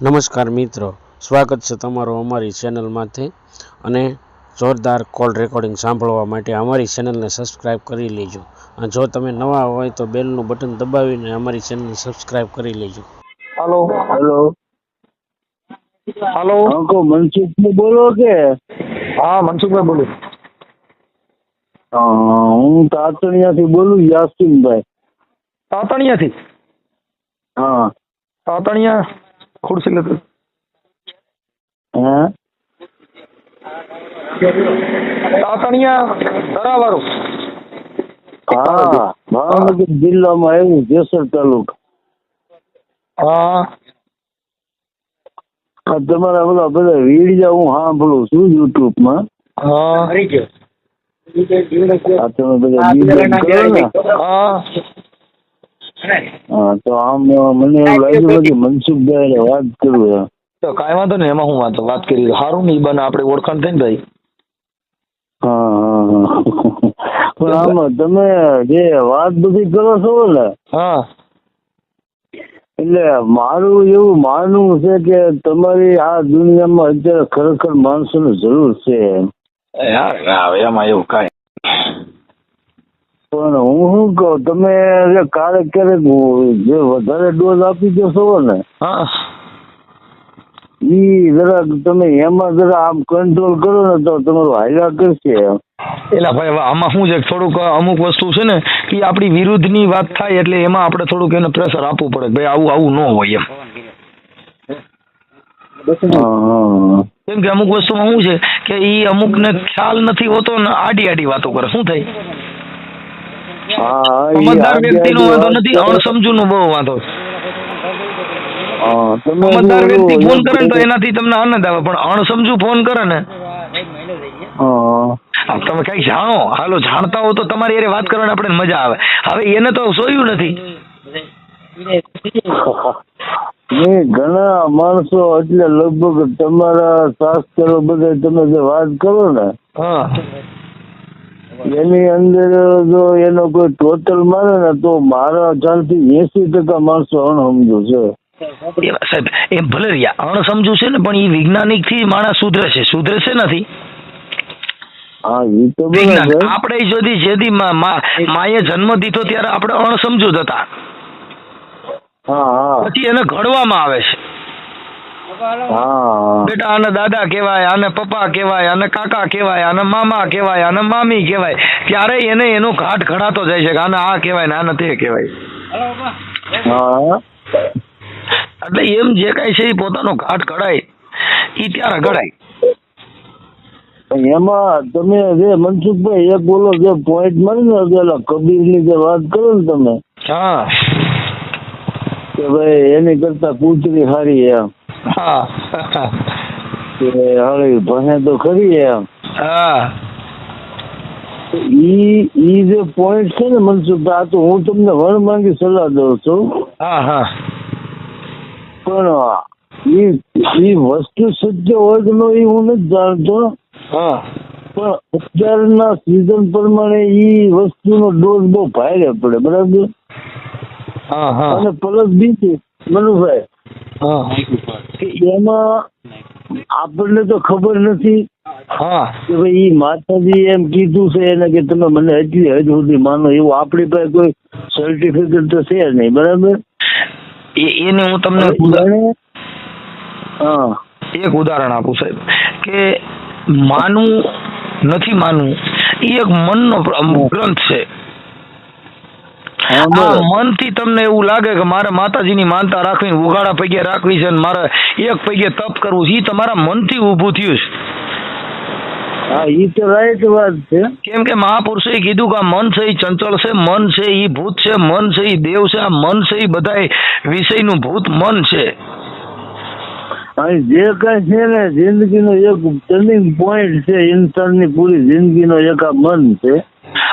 નમસ્કાર મિત્રો, સ્વાગત છે તમારું અમારી ચેનલમાંથી. અને જોરદાર કોલ રેકોર્ડિંગ સાંભળવા માટે અમારી ચેનલને સબસ્ક્રાઈબ કરી લેજો. અને જો તમે નવા હોય તો બેલનું બટન દબાવીને અમારી ચેનલને સબસ્ક્રાઈબ કરી લેજો. हेलो हेलो हेलो हाँ मनसुख भाई बोलो के हाँ मनसुखભાઈ બોલું. હું તાતણિયાથી બોલું યાસીનભાઈ. તાતણિયાથી? હા તાતણિયા ખુરશી લેતો. હે તાતણિયા ધરાવાળું. હા ભાવનગર જિલ્લામાં આવ્યું, જેસર તાલુકા. હા આ તમારા બધા બધા વિડીયો હું સાંભળું છું યુટ્યુબમાં. હા આ તમે બધા video કરો ને? હા હા તો આમ મને એવું લાગ્યું કે મનસુખભાઈ વાત કરું એમ. તો કાંઈ વાંધો નહીં, એમાં હું વાંધો વાત કરી સારું નહીં બને આપણે ઓળખાણ થઈ ને ભાઈ. હા હા હા પણ આમાં તમે જે વાત બધી કરો છો ને, હા એટલે મારું એવું માનવું છે કે તમારી આ દુનિયામાં અત્યારે ખરેખર માણસોની જરૂર છે. યાર એમાં એવું કાંઈ. પણ હું શું કહું, તમે જે ક્યારેક જે વધારે ડોઝ આપી દેશો ને, હા ઈ જરાક તમે એમાં જરા આમ કંટ્રોલ કરો ને તો તમારું હાલ્યા કરશે. એલા ભાઈ હવે આમાં શું છે, થોડુંક અમુક વસ્તુ છે ને કે આપણી વિરુદ્ધની વાત થાય એટલે એમાં આપણે થોડુંક એને પ્રેશર આપવું પડે. ભાઈ આવું આવું ન હોય એમ. કેમ કે અમુક વસ્તુમાં શું છે કે ઈ અમુકને ખ્યાલ નથી હોતો ને આડી આડી વાતો કરે. શું થાય? સમજદાર વ્યક્તિનો વાંધો નથી, અણસમજુ નો બહુ વાંધો. સમજદાર વ્યક્તિ ફોન કરે ને તો એનાથી તમને આનંદ આવે, પણ અણસમજુ ફોન કરે ને, તમે કઈ જાણો, હાલો જાણતા હો તો તમારી એ વાત કરવાની આપણે મજા આવે. હવે એને તો સોયું નથી. ઘણા માણસો એટલે લગભગ તમારા શાસ્ત્રો બધા તમે જે વાત કરો ને, એની અંદર જો એનો કોઈ ટોટલ મારે ને તો મારા ખ્યાલથી 80% માણસો અણસમજુ છે. સાહેબ એમ ભલે રહ્યા અણસમજુ છે ને, પણ એ વૈજ્ઞાનિક થી માણસ સુધરે છે નથી. હા એ તો બરાબર. આપણે જેદી માએ જન્મ દીધો ત્યારે આપણે અણસમજુ જ હતા. પછી એને ઘડવામાં આવે છે. બેટા આને દાદા કહેવાય, આને પપ્પા કહેવાય, આને કાકા કહેવાય, આને મામા કહેવાય, આને મામી કહેવાય. ત્યારે એને એનો ઘાટ ઘડાતો જાય છે કે આને આ કહેવાય ને આને તે કહેવાય. એટલે એમ જે કઈ છે એ પોતાનો ઘાટ ઘડાય એ ત્યારે ઘડાય. એમાં તમે જે મનસુખભાઈ એક બોલો જે પોઈન્ટ મળી ને કબીર ની જે વાત કરો ને તમે, હા કે ભાઈ એની કરતા કૂતરી હારી એમ. હા હળી ભણે તો ખરી એમ. હા ઈ જે પોઈન્ટ છે ને મનસુખભાઈ, આ તો હું તમને વણ માંગી સલાહ દઉં છું. હા હા પણ ઈ વસ્તુ સત્ય હોય કે ન એ હું નથી જાણતો. હા પણ અત્યારના સિઝન પ્રમાણે ઈ વસ્તુનો ડોઝ બહુ ભારે પડે, બરાબર. હા હા અને પ્લસ બીજી મનુભાઈ, કે એમાં આપણને તો ખબર નથી કે ભાઈ ઈ માતાજી એમ કીધું છે એને કે તમે મને એટલી હદ સુધી માનો, એવું આપણી પાસે કોઈ સર્ટિફિકેટ તો છે નહીં, બરાબર. એને હું તમને એક ઉદાહરણ આપું સાહેબ, કે માનવું નથી માનવું એ એક મનનો ગ્રંથ છે. આ મનથી તમને એવું લાગે કે મારે માતાજીની માનતા રાખવી, ઉઘાડા પગે રાખવી છે, મારે એક પગે તપ કરવું છે, એ તમારા મનથી ઊભું થયું છે. હા ઈ તો રાઈટ વાત છે. કેમ કે મહાપુરુષોએ કીધું કે આ મન છે એ ચંચળ છે, મન છે એ ભૂત છે, મન છે એ દેવ છે, આ મન છે એ બધા વિષયનું ભૂત મન છે. જે કઈ છે ને જિંદગીનો એક ટર્નિંગ પોઈન્ટ છે, ઇન્સાનની પૂરી જિંદગીનો એક આ મન છે.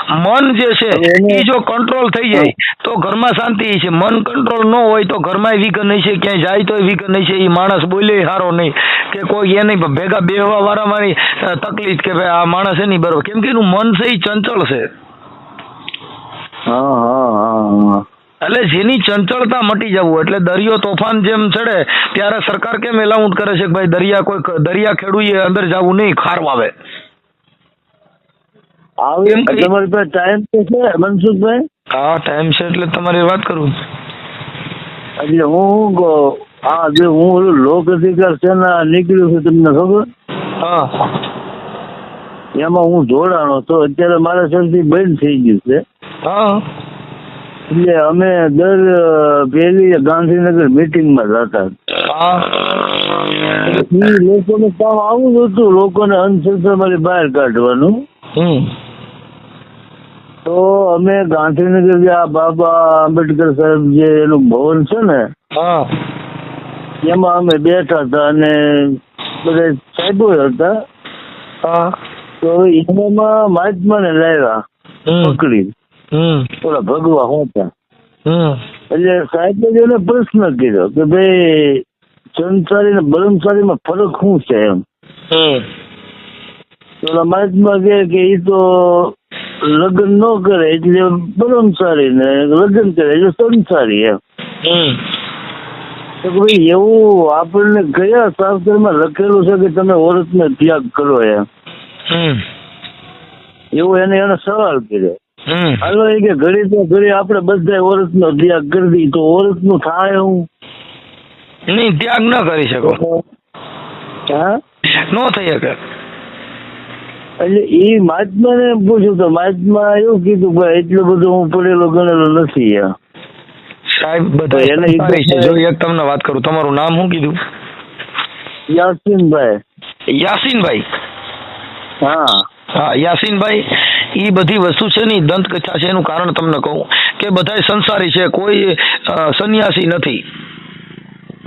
મન જે છે એ જો કંટ્રોલ થઈ જાય તો ઘરમાં શાંતિ છે. મન કંટ્રોલ ન હોય તો ઘરમાં વિઘન નહીં છે, ક્યાંય જાય તો વિઘન નહીં છે, એ માણસ બોલે સારો નહીં, કે કોઈ એને ભેગા બેહવા વાળા મારી તકલીફ કે ભાઈ આ માણસ એની બરોબર. કેમ કે એનું મન છે એ ચંચળ છે. એટલે જેની ચંચળતા મટી જવું, એટલે દરિયો તોફાન જેમ ચડે ત્યારે સરકાર કેમ એલાઉન્ટ કરે છે કે ભાઈ દરિયા ખેડૂએ અંદર જવું નહીં, ખાર વાવે? તમારી પાસે ટાઈમ તો છે મનસુખભાઈ? હા ટાઈમ છે એટલે તમારી વાત કરું. એટલે હું ઓલું લોક અધિકાર સેના નીકળ્યું છે તમને ખબર? હા. એમાં હું જોડાણો તો અત્યારે મારા સૌથી બંધ થઈ ગયું છે. હા. એટલે અમે દર પહેલી ગાંધીનગર મીટિંગમાં જતા. લોકોને કામ આવું જ હતું, લોકોને અંધશ્રદ્ધામાંથી બહાર કાઢવાનું. તો અમે ગાંધીનગર જે આ બાબા આંબેડકર સાહેબ જે એનું ભવન છે ને, એમાં અમે બેઠા હતા અને બધા સાહેબો હતા. તો એમાં મહાત્માને લાવ્યા પકડી, ઓલા ભગવા હોતા. એટલે સાહેબે એને પ્રશ્ન કર્યો કે ભાઈ સંસારી ને બ્રહ્મચારીમાં ફરક શું છે એમ. ઓલા મહાત્મા કે એ તો લગ્ન ન કરે એટલે બ્રહ્મચારી ને લગ્ન કરે એટલે સંસારી એમ. તો ભાઈ એવું આપણને કયા શાસ્ત્રમાં લખેલું છે કે તમે ઓરતનો ત્યાગ કરો એમ? એવું એને સવાલ કર્યો. હાલો એ કે ઘડી તો ઘડી આપણે બધા ઓરતનો ત્યાગ કરી દઈએ તો ઓરત નું થાય હું નહીં, ત્યાગ ન કરી શકો. હા, ન થઈ શકે. એટલે એ મહાત્માને પૂછ્યું તો મહાત્મા એવું કીધું ભાઈ એટલું બધું હું પડેલો ગણેલો નથી. સાહેબ બધા જો એક તમને વાત કરું, તમારું નામ શું કીધું? યાસીનભાઈ. યાસીનભાઈ? હા હા યાસીનભાઈ, એ બધી વસ્તુ છે ને દંત કથા છે. એનું કારણ તમને કહું કે બધા સંસારી છે, કોઈ સંન્યાસી નથી.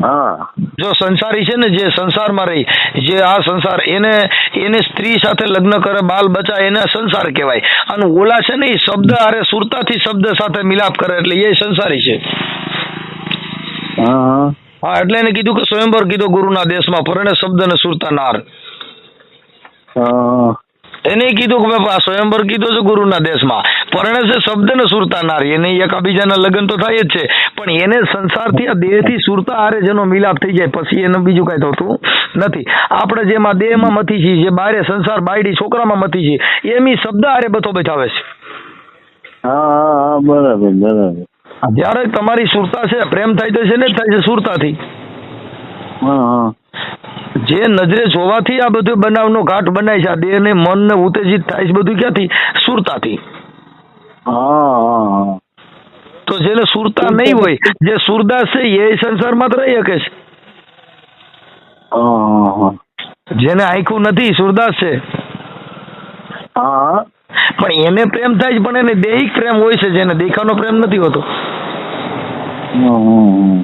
હા, જો સંસારી છે ને, જે સંસારમાં રહી, જે આ સંસાર એને સ્ત્રી સાથે લગ્ન કરે, બાલ બચ્ચા, એને સંસાર કહેવાય. અને ઓલા છે ને એ શબ્દ અરે સુરતાથી શબ્દ સાથે મિલાપ કરે એટલે એ સંસારી છે. હા, એટલે એને કીધું કે સ્વયંવર કીધો ગુરુના દેશમાં, પરણે શબ્દ ને સુરતા નાર. એને કીધું કે બાપા સ્વયંવર કીધો છે ગુરુના દેશમાં, પરણે છે શબ્દ ને સુરતા નારી. એને એકાબીજાના લગ્ન તો થાય જ છે, પણ એને સંસારથી આ દેહથી સુરતા હારે જેનો મિલાપ થઈ જાય પછી એને બીજું કઈ થતું નથી. આપણે જેમાં દેહમાં મથી છીએ, જે બારે સંસાર બાયડી છોકરામાં મથી છીએ, એમ શબ્દ હારે બધો બેઠાવે છે. હા, બરાબર બરાબર. જયારે તમારી સુરતા છે, પ્રેમ થાય તો છે ને થાય છે સુરતાથી. જે નજરે જોવાથી આ બધું બનાવનો ઘાટ બનાય છે, આ દેહ ને મન ને ઉત્તેજિત થાય છે, બધું ક્યાંથી? સુરતાથી. તો જેને સુરતા નહીં હોય, જે સુરદાસ છે એ સંસારમાં જ રહી શકે છે. જેને આંખું નથી સુરદાસ છે, પણ એને પ્રેમ થાય છે, પણ એને દૈહિક પ્રેમ હોય છે, જેને દેખાનો પ્રેમ નથી હોતો.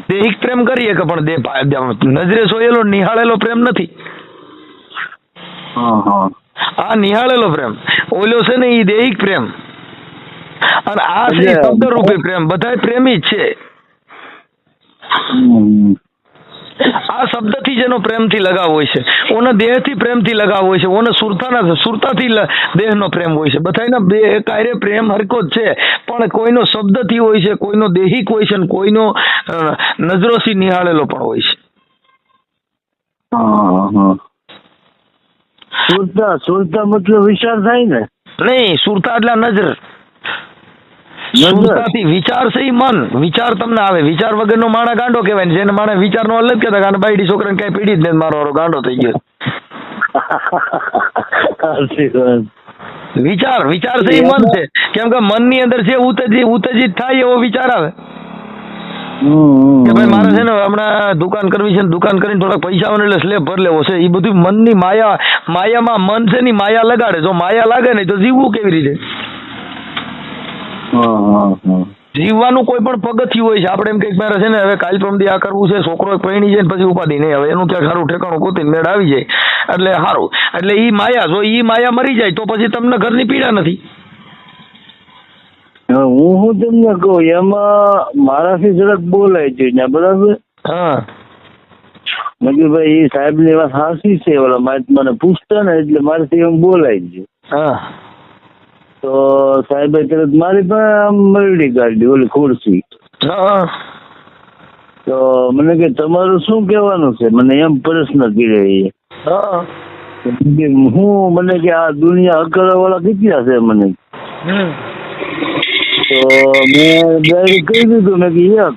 દૈહિક પ્રેમ કરીએ કે પણ નજરે જોયેલો નિહાળેલો પ્રેમ નથી. આ નિહાળેલો પ્રેમ, ઓલો છે ને એ દૈહિક પ્રેમ, અને આ છે શબ્દ રૂપી પ્રેમ. બધા પ્રેમી જ છે. આ શબ્દથી જેનો પ્રેમથી લગાવ હોય છે, ઓને દેહથી પ્રેમથી લગાવ હોય છે, ઓને સુરતાથી દેહનો પ્રેમ હોય છે. બધાના બે કાર્ય પ્રેમ હરકો જ છે, પણ કોઈનો શબ્દથી હોય છે, કોઈનો દેહિક હોય છે, અને કોઈનો નજરોથી નિહાળેલો પણ હોય છે. સુરતા મતલબ વિચાર થાય ને? નહીં, સુરતા એટલે નજર. સુરતાથી વિચાર છે, મન. વિચાર તમને આવે, વિચાર વગરનો માણસ ગાંડો કહેવાય ને. જેને માણસ વિચાર નો અલગ કહેતા કે બાયડી છોકરાને કઈ પીડી જ નહીં, મારો ગાંડો થઈ ગયો. વિચાર છે એ મન છે, કેમ કે મનની અંદર જે ઉત્તેજિત થાય એવો વિચાર આવે કે ભાઈ મારે છે ને હમણાં દુકાન કરવી છે, દુકાન કરીને થોડાક પૈસા આવે એટલે સ્લેબ ભર લેવો છે. એ બધું મનની માયામાં મન છે ની માયા લગાડે. જો માયા લાગે નહીં તો જીવવું કેવી રીતે? જીવવાનું કોઈ પણ પગથિયું હોય છે. આપણે એમ કઈક મારે છે ને હવે કાલ પરમદી આ કરવું છે, છોકરો પરણી જાય પછી ઉપાધિ નહીં, હવે એનું ક્યાંક સારું ઠેકાણું ગોતીને મેળ આવી જાય એટલે સારું. એટલે ઈ માયા, જો ઈ માયા મરી જાય તો પછી તમને ઘરની પીડા નથી. હું તમને કહું, એમાં મારાથી જરાક બોલાય છે ને, બરાબર? મેં ભાઈ એ સાહેબ ની વાત સાચી છે, ઓલા મહાત્માને પૂછતા ને એટલે મારાથી એમ બોલાય છે. તો સાહેબે તરત મારી પાસે આમ મરડી કાઢી, ઓલી ખુરશી. હા. તો મને કે તમારું શું કહેવાનું છે, મને એમ પ્રશ્ન કર્યો એ. હા. કે હું મને કે આ દુનિયા હકારા વાળા કેટલા છે મને. તો મેં ડાયરેક્ટ કહી દીધું મેં કે એક.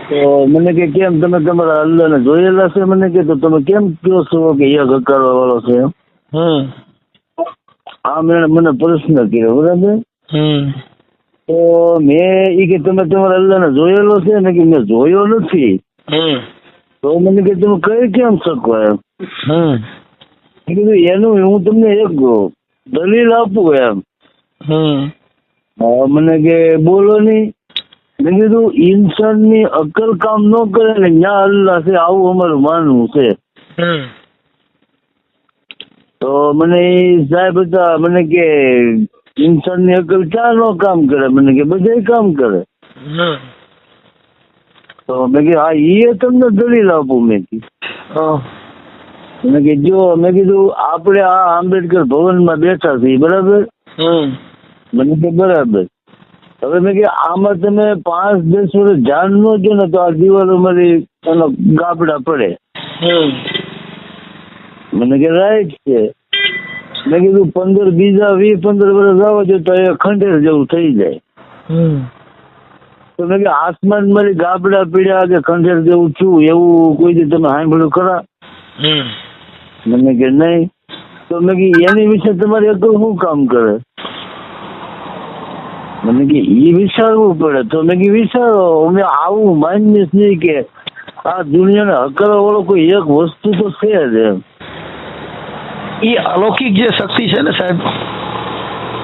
તો મને કે કેમ તમે તમારા અલ્લાહને જોયેલા છે, મને કે તો તમે કેમ કહો છો કે એક હકારવા વાળો છે એમ. આ મને પ્રશ્ન કર્યો બરાબર. તો મેં ઈ કે તમે તમારા અલ્લાહને જોયેલો છે ને, કે મેં જોયો નથી. તો મને કે તમે કહી કેમ શકો એમ. મેં કીધું એનું હું તમને એક દલીલ આપું એમ. મને કે બોલો નહીં. મેં કીધું ઇન્સાનની અકલ કામ ન કરે ને ન્યા અલ્લાહ છે, આવું અમારું માનવું છે. તો મને એ સાહેબ હતા, મને કે ઇન્સાનની અકલ ક્યાં ન કામ કરે, મને કે બધા કામ કરે. તો મેં કીધું હા એ તમને દલીલ આપું. મેં કીધું મેં કે જો મેં કીધું આપણે આ આંબેડકર ભવનમાં બેઠા છીએ બરાબર. મને કે બરાબર. હવે મેં કે આમાં તમે 5-10 વર્ષ ધ્યાન ન દો ને તો આ દિવાલો મારી એનો ગાબડા પડે. મને કે રાઈટ છે. મેં કીધું 15 વર્ષ આવો છો તો એ ખંડેર જેવું થઈ જાય. તો મેં કે આસમાન મારી ગાબડા પીડ્યા કે ખંડેર જેવું છું એવું કોઈ દી તમે સાંભળ્યું ખરા? મને કે નહીં. તો મેં કે એની વિશે તમારી અકલ શું કામ કરે? મને કે ઈ વિચારવું પડે. તો મેં કે વિચારો. અમે આવું માનીએ છીએ કે આ દુનિયાને હકારવા વાળો કોઈ એક વસ્તુ તો છે જ એમ. એ અલૌકિક જે શક્તિ છે ને સાહેબ,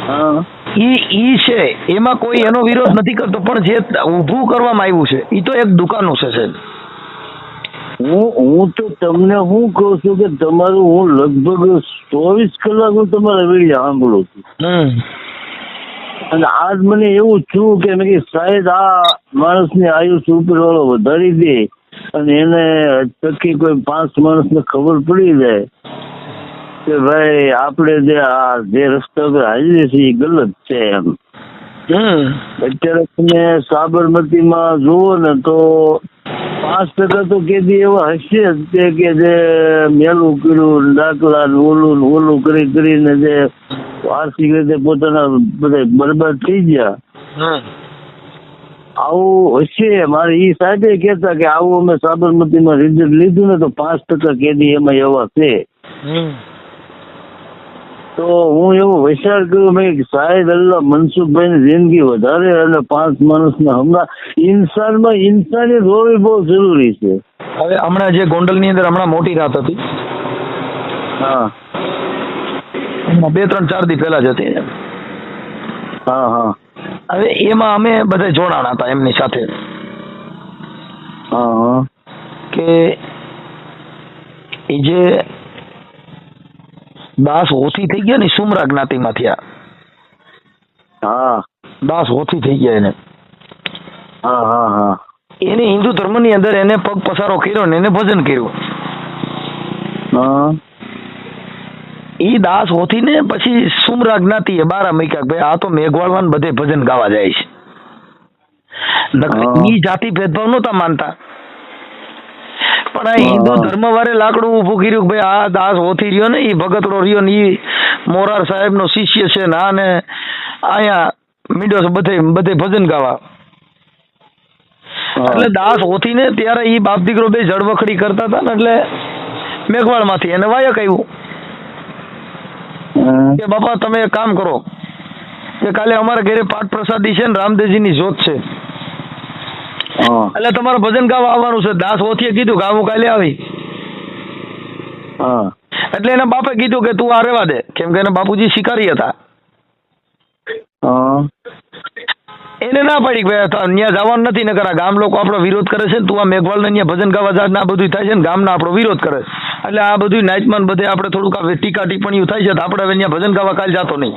હા ઈ છે, એમાં કોઈ એનો વિરોધ નથી કરતો, પણ જે ઊભું કરવામાં આવ્યું છે એ તો એક દુકાનો છે સાહેબ. હું તો તમને હું કહું છું કે તમારું હું લગભગ 24 કલાક હું તમારા વિડીયો સાંભળું છું. અને આજ મને એવું થયું કે મેં કે શાયદ આ માણસની આયુષ્ય ઉપર વાળો વધારી દે અને એને થકી કોઈ 5 માણસને ખબર પડી જાય કે ભાઈ આપણે જે રસ્તા પર હાલીએ છીએ એ ગલત છે એમ. અત્યારે તમે સાબરમતીમાં જુઓ ને તો 5% તો કેદી એવા હશે જ કે જે મેલું કર્યું, દાખલા ઓલું કરીને જે આર્થિક રીતે પોતાના બધા બરબાદ થઈ ગયા. આવું હશે. મારે ઈ સાહેબે કહેતા કે આવું અમે સાબરમતીમાં રિઝલ્ટ લીધું ને તો 5% કેદી એમાં એવા છે. તો હું એવો વિચાર કર્યો મેં કે સાહેબ અલ્લાહ મનસુખભાઈની જિંદગી વધારે અને 5 માણસને હમણાં ઇન્સાનમાં ઇન્સાનિયત હોવી બહુ જરૂરી છે. હવે હમણાં જે ગોંડલની અંદર હમણાં મોટી રાત હતી, હા 2-3-4 દી પહેલા જ હતી. હા. હવે એમાં અમે બધા જોડાણા હતા એમની સાથે. હા કે એ જે દાસ ઓછી થઈ ગયા ને સુમરા જ્ઞાતિમાં થયા. હા દાસ ઓછી થઈ ગયા એને. હા એને હિન્દુ ધર્મની અંદર એને પગ પસારો કર્યો ને એને ભજન કર્યું. એ દાસ હોતી ને પછી સુમરા જ્ઞાતિએ બારા મૂક્યા ભાઈ આ તો મેઘવાળવાન બધે ભજન ગાવા જાય છે. એ જાતિ ભેદભાવ નહોતા માનતા, પણ આ હિન્દુ ધર્મ વાળે લાકડું ઉભું કર્યું ભાઈ આ દાસ હોતી રહ્યો ને એ ભગતડો રહ્યો ને એ મોરાર સાહેબ નો શિષ્ય છે ના ને અહીંયા મીડો બધે ભજન ગાવા. એટલે દાસ હોતી ને ત્યારે એ બાપ દીકરો બે જળવખડી કરતા હતા ને એટલે મેઘવાળ માંથી એને વાયક આવ્યું કે બાપા તમે એક કામ કરો કે કાલે અમારા ઘરે પાઠ પ્રસાદી છે ને રામદેવજીની જોત છે એટલે તમારે ભજન ગાવા આવવાનું છે. દાસ હોથીએ કીધું કે હું કાલે આવી. એટલે એના બાપે કીધું કે તું આ રહેવા દે, કેમ કે એના બાપુજી શિકારી હતા. એને ના પાડી કે ત્યાં જવાનું નથી ને કરા ગામ લોકો આપણો વિરોધ કરે છે, તું આ મેઘવાળ ને ભજન ગાવા જા ના બધું થાય છે ને ગામના આપણો વિરોધ કરે એટલે આ બધું નાચમાન બધે આપણે થોડુંક ટીકા ટિપ્પણીઓ થાય છે તો આપણે હવે ત્યાં ભજન ગાવા કાલ જાતો નહીં.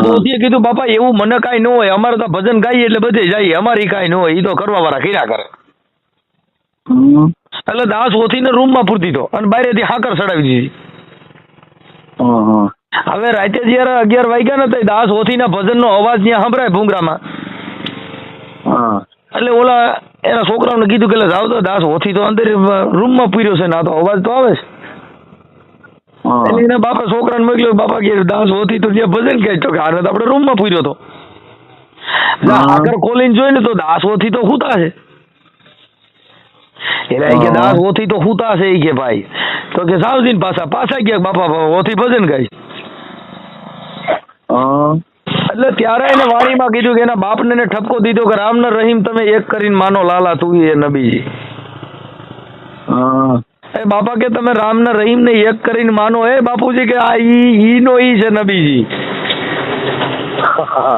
ધોતીએ કીધું બાપા એવું મને કાંઈ ન હોય, અમારે તો ભજન ગાઈએ એટલે બધે જઈએ, અમારી કાંઈ ન હોય, એ તો કરવા વાળા કર્યા કરે. એટલે દાસ ઓથીને રૂમમાં પૂરતી તો અને બારેથી હાકર ચડાવી દીધી. હવે રાતે જયારે 11 વાગ્યા ને તો દાસ હોથીના ભજનનો અવાજ ત્યાં સંભળાય ભૂંગરામાં. હા એટલે ઓલા એના છોકરાઓને કીધું કે જાવ તો દાસ હોથી તો અંદર રૂમમાં પૂર્યો છે ને આ તો અવાજ તો આવે છે. હા એટલે એના બાપા છોકરાને મોકલ્યો, બાપા કે દાસ હોથી તો ત્યાં ભજન કહે તો કે આને તો આપણે રૂમમાં પૂર્યો હતો. આગળ ખોલીને જોઈ ને તો દાસ હોથી તો હુતા છે. એટલે કે દાસ હોથી તો હુતા છે એ કે ભાઈ તો કે સાવજીન પાછા ગયા બાપા હોથી ભજન ગાય. હા એટલે ત્યારે એને વાણીમાં કીધું કે એના બાપને ને ઠપકો દીધો કે રામ ને રહીમ તમે એક કરીને માનો લાલા તું એ નબીજી. હા એ બાપા કે તમે રામ ને રહીમ ને એક કરીને માનો. એ બાપુજી કે આ ઈ નો ઈ છે નબીજી.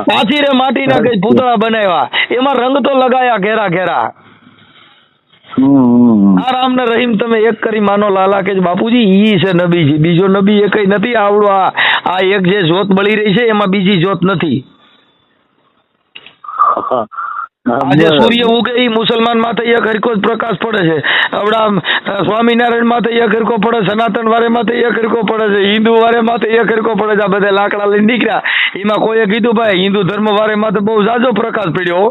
પાછી રે માટીના કઈ પૂતળા બનાવ્યા, એમાં રંગ તો લગાયા ઘેરા ઘેરા. આ રામ ને રહીમ તમે એક કરી માનો લાલા કે બાપુજી ઈ છે નબીજી, બીજો નબી એ કઈ નથી. આવડો આ એક જે જ્યોત બળી રહી છે એમાં બીજી જ્યોત નથી. આજે સૂર્ય ઉગે એ મુસલમાન માથે એક હરકો જ પ્રકાશ પડે છે. આપડા સ્વામિનારાયણ માથે એક હરકો પડે, સનાતન વારે માથે એક હરકો પડે છે, હિન્દુ વારે માથે એક હરકો પડે છે. આ બધા લાકડા લઈને નીકળ્યા, એમાં કોઈએ કીધું ભાઈ હિન્દુ ધર્મ વારે માથે બહુ ઝાઝો પ્રકાશ પડ્યો.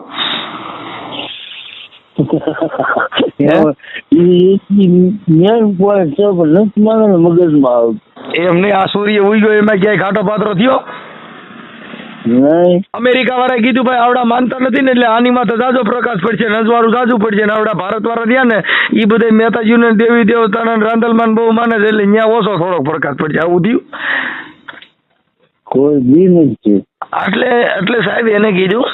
એમને આ સૂર્ય ઉગ્યો એમાં ક્યાંય ખાટો પાત્રો થયો અમેરિકા વાળા કીધું ભાઈ આવડા માનતા નથી ને એટલે આની માથે જાજો પ્રકાશ પડશે, નજવાળું જાજુ પડશે ને આવડા ભારત વાળા રહ્યા ને એ બધા મહેતાજી ને દેવી દેવતા રાંદલમાન બહુ માને છે એટલે ત્યાં ઓછો થોડોક પ્રકાશ પડશે. આવું થયું કોઈ બી નથી. એટલે સાહેબ એને કીધું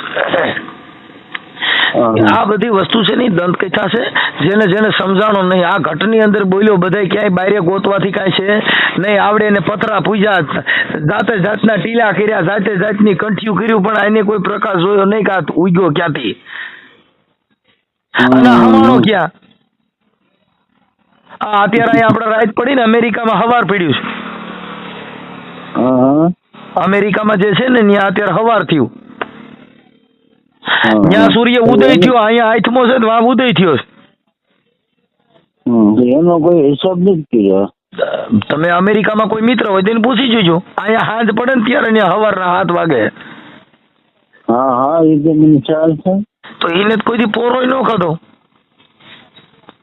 આ બધી વસ્તુ છે ને દંત કથા છે, જેને સમજાણો નહીં. આ ઘટની અંદર બોલ્યો બધા ક્યાંય બારે ગોતવાથી કાંઈ છે નહીં. આવડે ને પથરા પૂજા, જાતે જાતના ટીલા કર્યા, જાતે જાતની કંઠિયું કર્યું, પણ એને કોઈ પ્રકાશ જોયો નહીં કે આ ઉગ્યો ક્યાંથી અને હવાણો ક્યાં. અત્યારે અહીંયા આપણે રાત પડી ને અમેરિકામાં હવાર પડ્યું છે. અમેરિકામાં જે છે ને ત્યાં અત્યારે હવાર થયું. ત્યાં સૂર્ય ઉદય થયો, અહીંયા આઠમો છે તો ઉદય થયો છે. એનો કોઈ હિસાબ નથી કર્યો. તમે અમેરિકામાં કોઈ મિત્ર હોય તેને પૂછી જોજો. અહીંયા હાંજ પડે ને ત્યારે ત્યાં સવારના 7 વાગે. હા એ તો મને ખ્યાલ છે. તો એને કોઈથી પોરોય ન ખાતો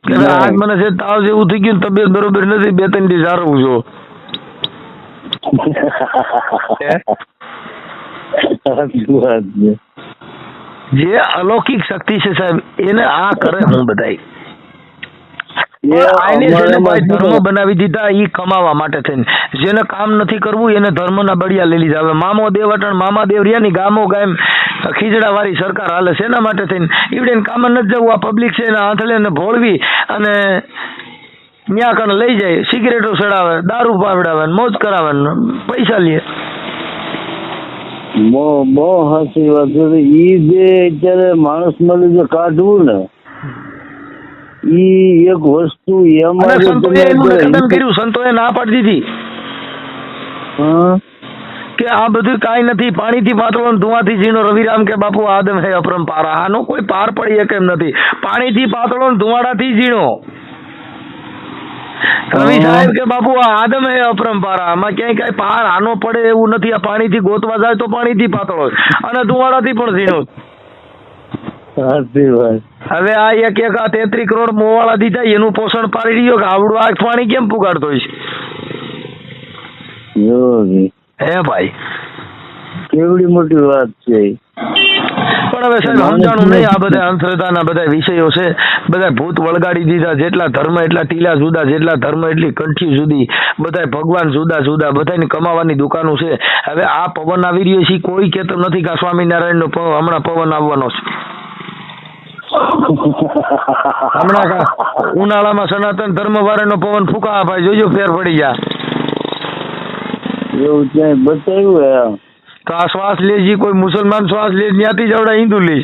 કે આજ મને છે તાવ જેવું થઈ ગયું, તબિયત બરોબર નથી, 2-3 દી સારવું છો. જે અલૌકિક શક્તિ છે સાહેબ એને આ કરે હું બધાય ધર્મ બનાવી દીધા ઈ કમાવા માટે થઈને. જેને કામ નથી કરવું એને ધર્મના બળિયા લઈ લીધા. હવે મામો દેવ અટણ મામા દેવ રહ્યા ની ગામો ગામ ખીજડા વાળી સરકાર હાલે છે એના માટે થઈને ઈવડે કામ નથી જવું. આ પબ્લિક છે એના આંથળે ને ભોળવી અને ન્યા કણ લઈ જાય, સિગરેટો ચડાવે, દારૂ પાવડાવે, મોજ કરાવે, પૈસા લે. બહુ સાચી વાત છે. ઈ જે અત્યારે માણસ મળે જે કાઢવું ને ઈ એક વસ્તુ સંતોએ ના પાડી દીધી કે આ બધું કાંઈ નથી. પાણીથી પાતળો ધુઆથી ઝીણો. રવિરામ કે બાપુ આદમ હે અપરંપાર. આનો કોઈ પાર પડી શકે એમ નથી. પાણીથી પાતળો ધુવાડાથી ઝીણો. રવિ સાહેબ કે બાપુ આ આદમ હે અપરંપાર. આમાં ક્યાંય કઈ પાર આનો પડે એવું નથી. આ પાણીથી ગોતવા જાય તો પાણીથી પાતળો અને ધુવાડાથી પણ ઝીણો. હવે આ એક 33 કરોડ મોવાળા દીધા એનું પોષણ પાડી રહ્યો કે આવડું આ પાણી કેમ પુગાડતો છે હે ભાઈ? કેવડી મોટી વાત છે. પણ હવે સાહેબ સમજાણું નહીં. આ બધા અંધશ્રદ્ધાના બધા વિષયો છે. બધા ભૂત વળગાડી દીધા. જેટલા ધર્મ એટલા ટીલા જુદા, જેટલા ધર્મ એટલી કંઠી જુદી, બધા ભગવાન જુદા જુદા, બધાની કમાવાની દુકાનો છે. હવે આ પવન આવી રહ્યો છે કોઈ કહેતો નથી કે સ્વામિનારાયણ નો હમણાં પવન આવવાનો છે. હમણાં ઉનાળામાં સનાતન ધર્મ વાળાનો પવન ફૂંકા ભાઈ જોજો ફેર પડી જાય. એવું ક્યાંય બતાવ્યું તો આ શ્વાસ લેજી કોઈ મુસલમાન શ્વાસ લે ત્યાંથી જ આવડા હિન્દુ લે.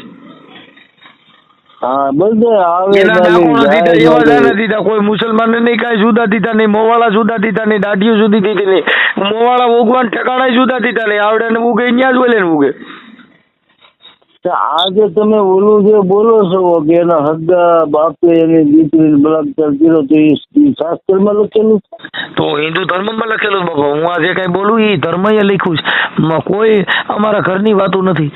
હા બધા આવે એવા દીધા કોઈ મુસલમાન ને નહીં, કઈ જુદા દીધા નહીં. મોવાળા જુદા દીધા નહીં, દાઢીઓ જુદી દીધી નહીં. મોવાળા ઉગવાન ઠેકાણા જુદા દીધા નહીં. આવડે ને ઉગે ત્યાં જ બોલે ને ઉગે. તો આજે તમે ઓલું જે બોલો છો કે એના હદ્દા બાપે એની દીકરીને બલાત્કાર કર્યો તો એ શાસ્ત્રમાં લખેલું છે? તો હિન્દુ ધર્મમાં લખેલું બાપા. હું આ જે કઈ બોલું એ ધર્મએ લખ્યું છે. કોઈ અમારા ઘરની વાતો નથી.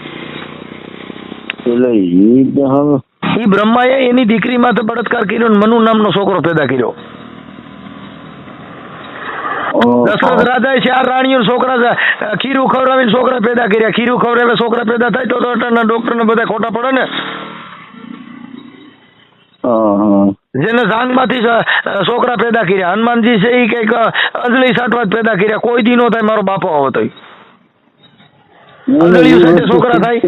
એટલે એ તો હવે એ બ્રહ્માએ એની દીકરી માથે બળાત્કાર કર્યો ને મનુ નામનો છોકરો પેદા કર્યો. દશરથ રાજાએ 4 રાણીઓ છોકરા ખીરું ખવડાવીને છોકરા પેદા કર્યા. ખીરું ખવડાવે છોકરા પેદા થાય તો અટાણા ડોક્ટર ને બધા ખોટા પડે ને. જેને જાંગમાંથી છોકરા પેદા કર્યા. હનુમાનજી છે એ કઈક અંજળી સાટવા પેદા કર્યા. કોઈ દી નો થાય મારો બાપો આવો તો અંજળીઓ સાથે છોકરા થાય.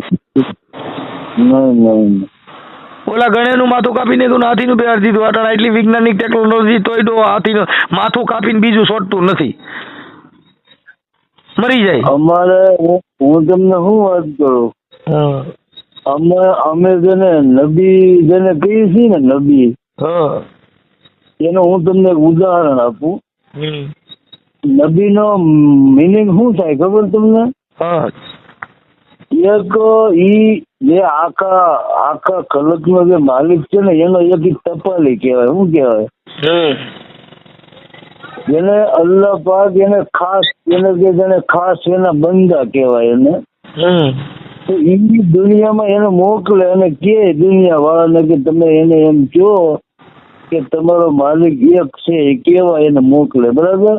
ઓલા ગણેનું માથું કાપી દીધું ને હાથીનું બેહાડી દીધું. અટાણા એટલી વૈજ્ઞાનિક ટેકનોલોજી તોય હાથીનું માથું કાપીને બીજું છોડતું નથી, મરી જાય. અમારે હું તમને શું વાત કરું, અમે જેને નબી જેને કહીએ છીએ ને નબી, એનું હું તમને એક ઉદાહરણ આપું. નબી નો મિનિંગ શું થાય ખબર તમને? એક ઈ જે આખા કલક નો જે માલિક છે ને એનો એક ટપાલી કહેવાય. શું કહેવાય? જેને અલ્લાહ પાક એને ખાસ જેને ખાસ એના બંદા કહેવાય એને. તો એ દુનિયામાં એને મોકલે અને કે દુનિયા વાળાને કે તમે એને એમ કહો કે તમારો માલિક એક છે એ કેવાય એને મોકલે. બરાબર?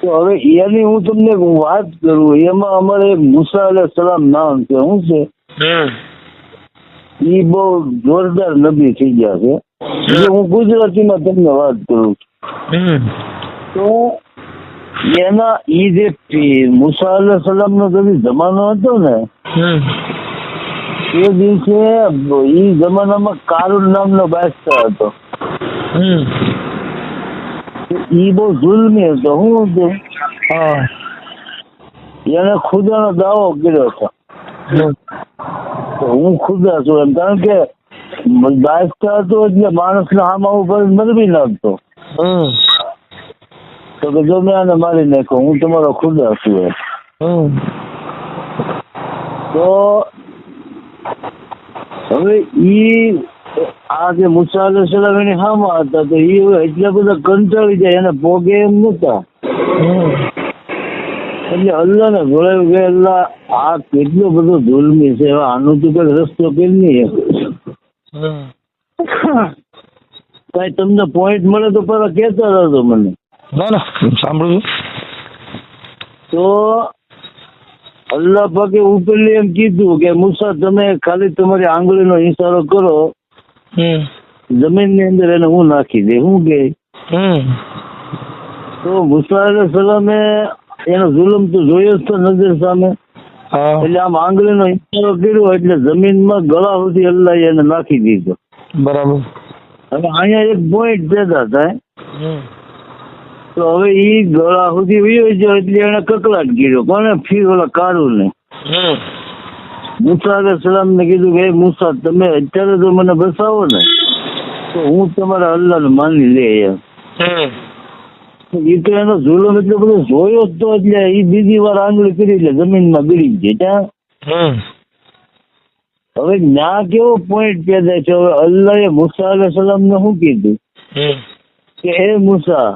તો હવે એની હું તમને વાત કરું. એમાં અમારે મુસા અલૈહિસ્સલામ નામ છે. શું છે? એ બહુ જોરદાર નબી થઈ ગયા છે. હું ગુજરાતીમાં તમને વાત કરું છું. તો એના ઈ જે મુસા અલૈહિસ્સલામ નો કદી જમાનો હતો ને, એ દિવસે ઈ જમાનામાં કારૂન નામનો બાદશાહ હતો. ઈ બહુ જુલ્મી હતો. શું હતું? એને ખુદાનો દાવો કર્યો હતો. હું ખુદા છું એમ. કારણ કે બાદશાહ હતો એટલે માણસના હામા ઉપર મરવી નાખતો. તો કે જો મેં આને મારી નાખો, હું તમારો ખુદા છું એમ. તો હવે ઈ આ જે મુસા અલૈહિસ્સલામ એની હામા હતા, તો એ એટલા બધા કંટાળી જાય એને પોગે એમ નતા. એટલે અલ્લાહ ને જોડાયું કે અલ્લાહ આ કેટલો બધો જુલ્મી છે, આનું તો કઈ રસ્તો કેમ નહીં. કઈ તમને પોઈન્ટ મળે તો પેલા કેતા રહેજો મને. ના સાંભળું. તો અલ્લાહ પાકે ઉપરલી એમ કીધું કે મુસા તમે ખાલી તમારી આંગળીનો ઈશારો કરો, જમીન ની અંદર એને હું નાખી દે. શું કે? તો મુસા અલૈહિસ્સલામે એનો જુલમ તો જોયો જ તો નજર સામે. એટલે આમ આંગળીનો ઈશારો કર્યો એટલે જમીનમાં ગળા સુધી અલ્લાહ એને નાખી દીધો. બરાબર. હવે અહીંયા એક પોઈન્ટ પેદા થાય. તો હવે ઈ ગળા સુધી વયો ગયો એટલે એને કકળાટ કર્યો. કોને? ઓલા કારૂને. મુસા અલૈહિસ્સલામ ને કીધું કે મુસા તમે અત્યારે જો મને બસાવો ને તો હું તમારા અલ્લાહને માની લે એમ. એ તો એનો જુલમ એટલો બધો જોયો જ તો એટલે એ બીજી વાર આંગળી કરી એટલે જમીનમાં ગળી જાય. હવે ના કેવો પોઈન્ટ પેદા છે. હવે અલ્લાહે મુસા અલૈહિસ્સલામ ને શું કીધું કે હે મુસા,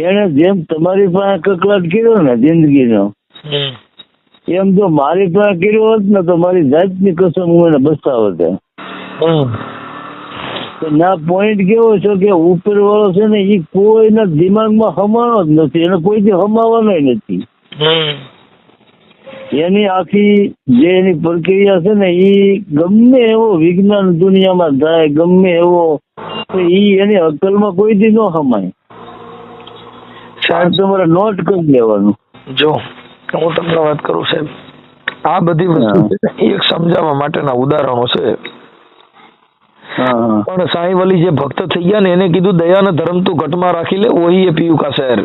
એને જેમ તમારી પાસે કકળાટ કર્યો ને જિંદગીનો, એમ જો મારી પાસે કર્યો હોત ને તો મારી જાતની કસમ હું એને બસાવત. ના પોઈન્ટ કેવો છે કે ઉપર વાળો છે ને એ કોઈના દિમાગમાં હમાણો જ નથી, એને કોઈથી હમાવાનો નથી. એની આખી જે એની પ્રક્રિયા છે ને એ ગમે એવો વિજ્ઞાન દુનિયામાં થાય, ગમે એવો, તો એ એની અકલમાં કોઈથી ન હમાય. તમારે નોટ કરી લેવાનું. જો હું તમને વાત કરું સાહેબ, આ બધી વસ્તુ એક સમજાવવા માટેના ઉદાહરણો છે. પણ સાંઈ વલી જે ભક્ત થઈ ગયા ને એને કીધું દયા ને ધર્મ તું ઘટમાં રાખી લે, વહી એ પીયુ કા શહેર.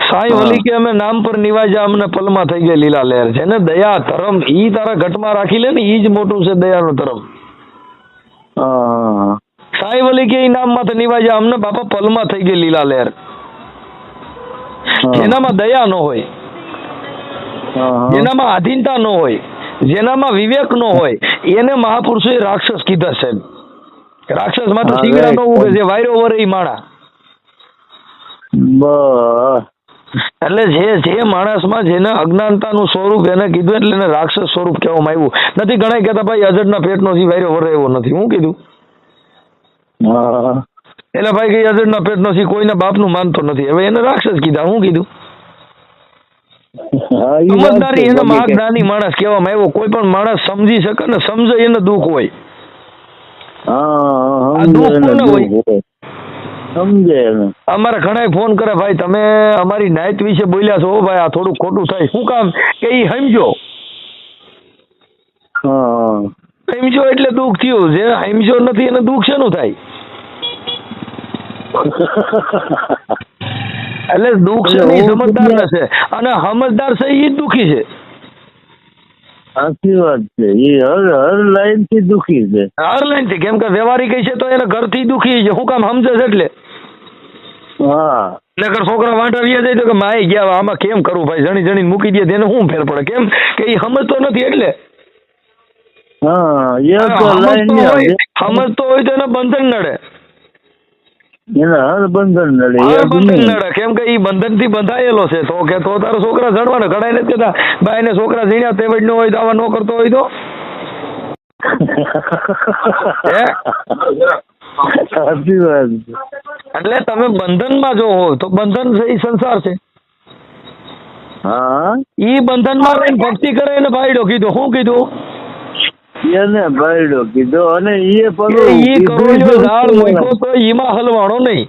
સાંઈ વલી કે અમે નામ પર નિવાજ્યા, અમને પલમાં થઈ ગઈ લીલા લહેર. છે ને દયા ધર્મ ઈ તારા ઘટમાં રાખી લે ને ઈ જ મોટું છે દયાનો ધર્મ. સાંઈ વલી કે ઈ નામ માં નિવાજ્યા, અમને બાપા પલમાં થઈ ગઈ લીલા લહેર. જેનામાં દયા ન હોય હા. જેનામાં આધીનતા ન હોય, જેનામાં વિવેક ન હોય, એને મહાપુરુષોએ રાક્ષસ કીધા સાહેબ. રાક્ષસ માત્ર હા, શિંગડા ન right. ઉગે, જે વાયરો વરે ઈ માણા. બસ. એટલે જે માણસમાં જેને અજ્ઞાનતાનું સ્વરૂપ એને કીધું એટલે એને રાક્ષસ સ્વરૂપ કહેવામાં આવ્યું નથી. ઘણા કહેતા ભાઈ અજડના પેટનો છે વાયરો વરે એવો નથી. હું કીધું હા. એટલે ભાઈ કઈ અજડના પેટનો છે કોઈના બાપનું માનતો નથી, હવે એને રાક્ષસ કીધા. હું કીધું હા, ઈ વાત છે. સમજદારી એને બાકી મહાજ્ઞાની માણસ કહેવામાં આવ્યો. કોઈ પણ માણસ સમજી શકે ને સમજે એને દુઃખ હોય. હા, આ દુઃખ સમજે કોને ને હોય? દુઃખ હોય. સમજે ને. અમારે ઘણા ફોન કરે ભાઈ તમે અમારી નાઈટ વિશે બોલ્યા છો ભાઈ આ થોડું ખોટું થાય. શું કામ કે ઈ સમજો. હા. સમજો એટલે દુઃખ થયું, જે સમજો નથી એને દુઃખ શેનું થાય? એટલે દુઃખ છે ને ઈ સમજદાર ને છે, અને સમજદાર છે ઈ જ દુઃખી છે. સાચી વાત છે. એ હર લાઈન થી દુખી છે. હર લાઈન થી. કેમ કે વ્યવહારિક છે તો એને ઘરથી દુઃખી છે. શું કામ સમજે છે એટલે. હા. નકર છોકરા વાંટા વ્યા જાય તો કે માય ગયા આમાં કેમ કરવું ભાઈ, જણી જણી મૂકી દે તેને શું ફેર પડે? કેમ કે એ સમજતો નથી એટલે. હા, એ તો લાઈન સમજતો હોય તો એને બંધન નડે. એના હર બંધન નડે. હર બંધન નડે. કેમ કે એ બંધન થી બંધાયેલો છે. તો કે તો તારો છોકરા જણવાના ઘણા નથી કેતા ભાઈ ને છોકરા જીણ્યા તેવડ નો હોય તો આવા ન કરતો હોય તો સાચી વાત. એટલે તમે બંધનમાં જો હો તો બંધન છે એ સંસાર છે. હા, ઈ બંધનમાં રહીને ભક્તિ કરે એને ભાઈડો કીધું. શું કીધું? એને ભાઈડો કીધો. અને એ ઈ કરોડિયો ઝાડ મૂક્યો તો ઈમાં હલવાણો નહીં.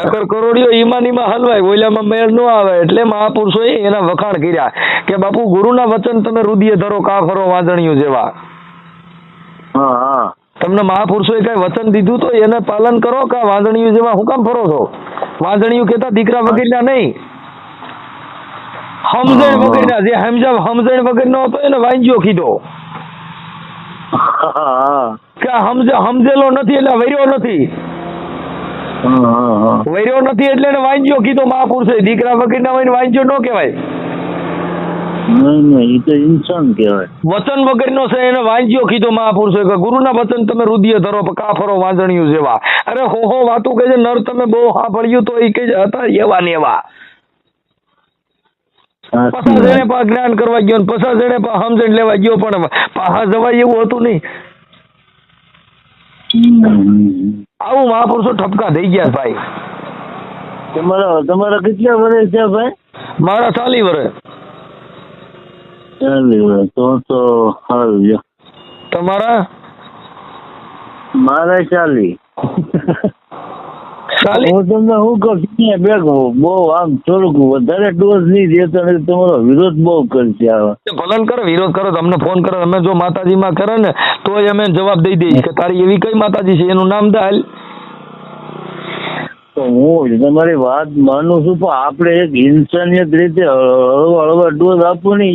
નકર કરોડિયો ઈમાન ઈમાં હલવાય, ઓલામાં મેળ ન આવે. એટલે મહાપુરુષોએ એના વખાણ કર્યા કે બાપુ ગુરુના વચન તમે રુદિએ ધરો કા ફરો વાંદણિયું જેવા. હા. તમને મહાપુરુષોએ કઈ વચન દીધું તો એને પાલન કરો કા વાંદણિયું જેવા હું કામ ફરો છો? વાંદણિયું કહેતા દીકરા વગરના નહીં, સમજણ વગરના. જે સમજણ વગરનો હતો એને વાંજ્યો કીધો કે સમજેલો નથી એટલે વૈર્યો નથી. વૈર્યો નથી એટલે એને વાંજ્યો કીધો મહાપુરુષે. દીકરા વગરના હોય ને વાંજ્યો ન કહેવાય. નહીં, એ તો ઇન્સાન કહેવાય. વચન વગરનો છે એને વાંજ્યો કીધો મહાપુરુષે કે ગુરુના વચન તમે રુદિએ ધરો કા ફરો વાંદણિયું જેવા. અરે હો વાતું કે છે નર તમે બહુ સાંભળ્યું તો એ કે હતા એવા ને એવા. પચાસ જણે પા જ્ઞાન કરવા ગયો, 50 જણે પા સમજણ લેવા ગયો, પણ પાહા જવાય એવું હતું નહીં. આવું મહાપુરુષો ઠપકા થઈ ગયા ભાઈ. તમારા કેટલા વર્ષ છે ભાઈ? મારા 40 વર્ષ. 40 વર્ષ તો સારું છે. તમારા? મારા 40. હું તમને શું કહું બેગો બહુ આમ થોડુંક વધારે ડોઝ નહીં દેતો નથી. તમારો વિરોધ બહુ કરશે. ભલન કરો, વિરોધ કરો, તમને ફોન કરો. અમે જો માતાજીમાં કરે ને તોય અમે જવાબ દઈ દઈએ કે તારી એવી કઈ માતાજી છે એનું નામ દે હાલ. હું તમારી વાત માનું છું, પણ આપણે એક ઇન્સાનિયત રીતે હળવા ડોઝ આપવો ને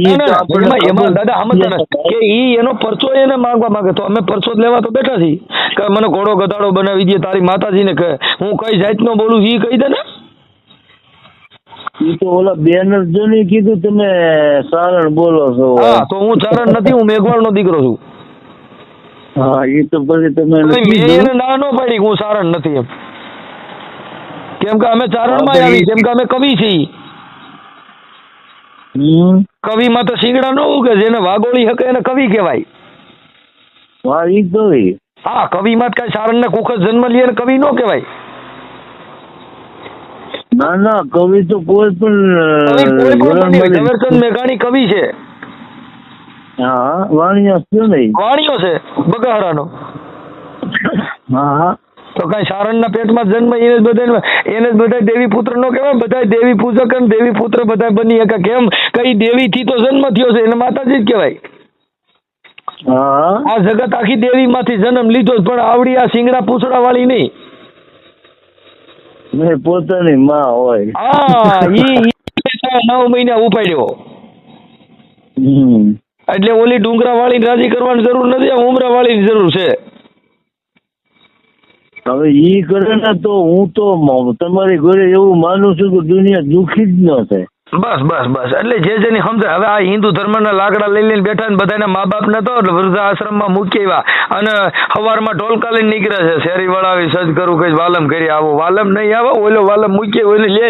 એમાં દાદા સમજતા કે ઈ એનો પરચો એને માંગવા માંગે તો અમે પરચો લેવા તો બેઠા છીએ કે મને ઘોડો ગધાડો બનાવી દે તારી માતાજીને કે હું કઈ જાતનો બોલું ઈ કહી દે ને. ઈ તો ઓલા બેનર જો ને કીધું તમે સારણ બોલો છો. હા, તો હું સારણ નથી, હું મેઘવાળ નો દીકરો છું. હા, એ તો પછી તમે મેં એને ના ન પાડી હું સારણ નથી એમ. કેમ કે અમે ચારણમાં આવી, કેમ કે અમે કવિ છીએ. કવિમાં તો શીંગડા ન ઉગે, જેને વાગોળી હકે એને કવિ કહેવાય. હા, કવિમાં કઈ સારણ ને કુખ જન્મ લે કવિ ન કહેવાય. ના ના, કવિ તો કોઈ પણ ઝવેરચંદ મેઘાણી કવિ છે. હા, વાણિયો છે બગાહરાનો. હા, તો કઈ સારણ ના પેટમાં જન્મ એને જ બધા દેવી પુત્ર નો કહેવાય. બધા દેવી પૂજક અને દેવી પુત્ર બધા બની શકે. કેમ કઈ દેવી થી તો જન્મ થયો છે એને માતાજી જ કહેવાય. આ જગત આખી દેવી માંથી જન્મ લીધો, પણ આવડી આ શિંગડા પૂછડા વાળી નહીં. પોતાની માં હોય. હા, ઈ 9 મહિના ઉપાડ્યો. એટલે ઓલી ડુંગરા વાળી રાજી કરવાની જરૂર નથી, ઉમરા વાળી જરૂર છે. હવે ઈ કરે ને તો હું તો તમારી ઘરે એવું માનું છું કે દુનિયા દુઃખી જ ન થાય. બસ બસ બસ એટલે જે જેની સમજે. હવે આ હિન્દુ ધર્મના લાકડા લઈ લઈને બેઠા ને બધાના મા બાપ નતો એટલે વૃદ્ધાશ્રમમાં મૂકી આવ્યા અને સવારમાં ઢોલકા લઈને નીકળે છે શેરી વળાવી સજ કરું કઈ વાલમ કરી આવો. વાલમ નહીં આવો, ઓલો વાલમ મૂકી ઓલે લે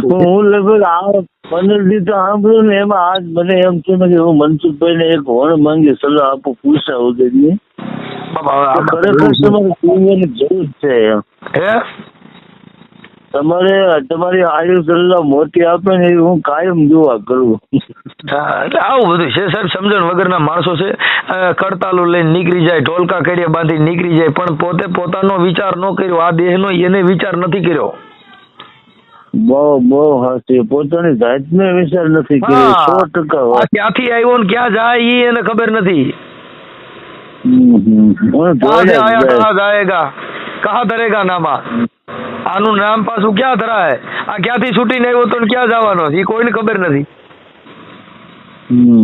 હું લગભગ આ 15 દી તો સાંભળ્યું ને એમાં આજ મને એમ છે ને કે હું મનસુખભાઈ ને એક હોણ માંગી સલાહ આપું પૂછા ઉદયની ખરેખર તમારે પૂછવાની જરૂર છે એમ. તમારે તમારી આયુ સલાહ મોટી આપે ને એ હું કાયમ જોવા કરું. એટલે આવું બધું છે સાહેબ. સમજણ વગરના માણસો છે, કડતાલું લઈને નીકળી જાય, ઢોલકા કરીએ બાંધી નીકળી જાય, પણ પોતે પોતાનો વિચાર ન કર્યો, આ દેહનો એને વિચાર નથી કર્યો. બહુ હાથી પોતાની જાતનો વિચાર નથી કર્યો. 100% ક્યાંથી આવ્યો ને ક્યાં જાય ઈ એને ખબર નથી. કહા ધરેગા નામા, આનું નામ પાછું ક્યાં ધરાય, આ ક્યાંથી છૂટીને આવ્યો તો ક્યાં જવાનો એ કોઈને ખબર નથી.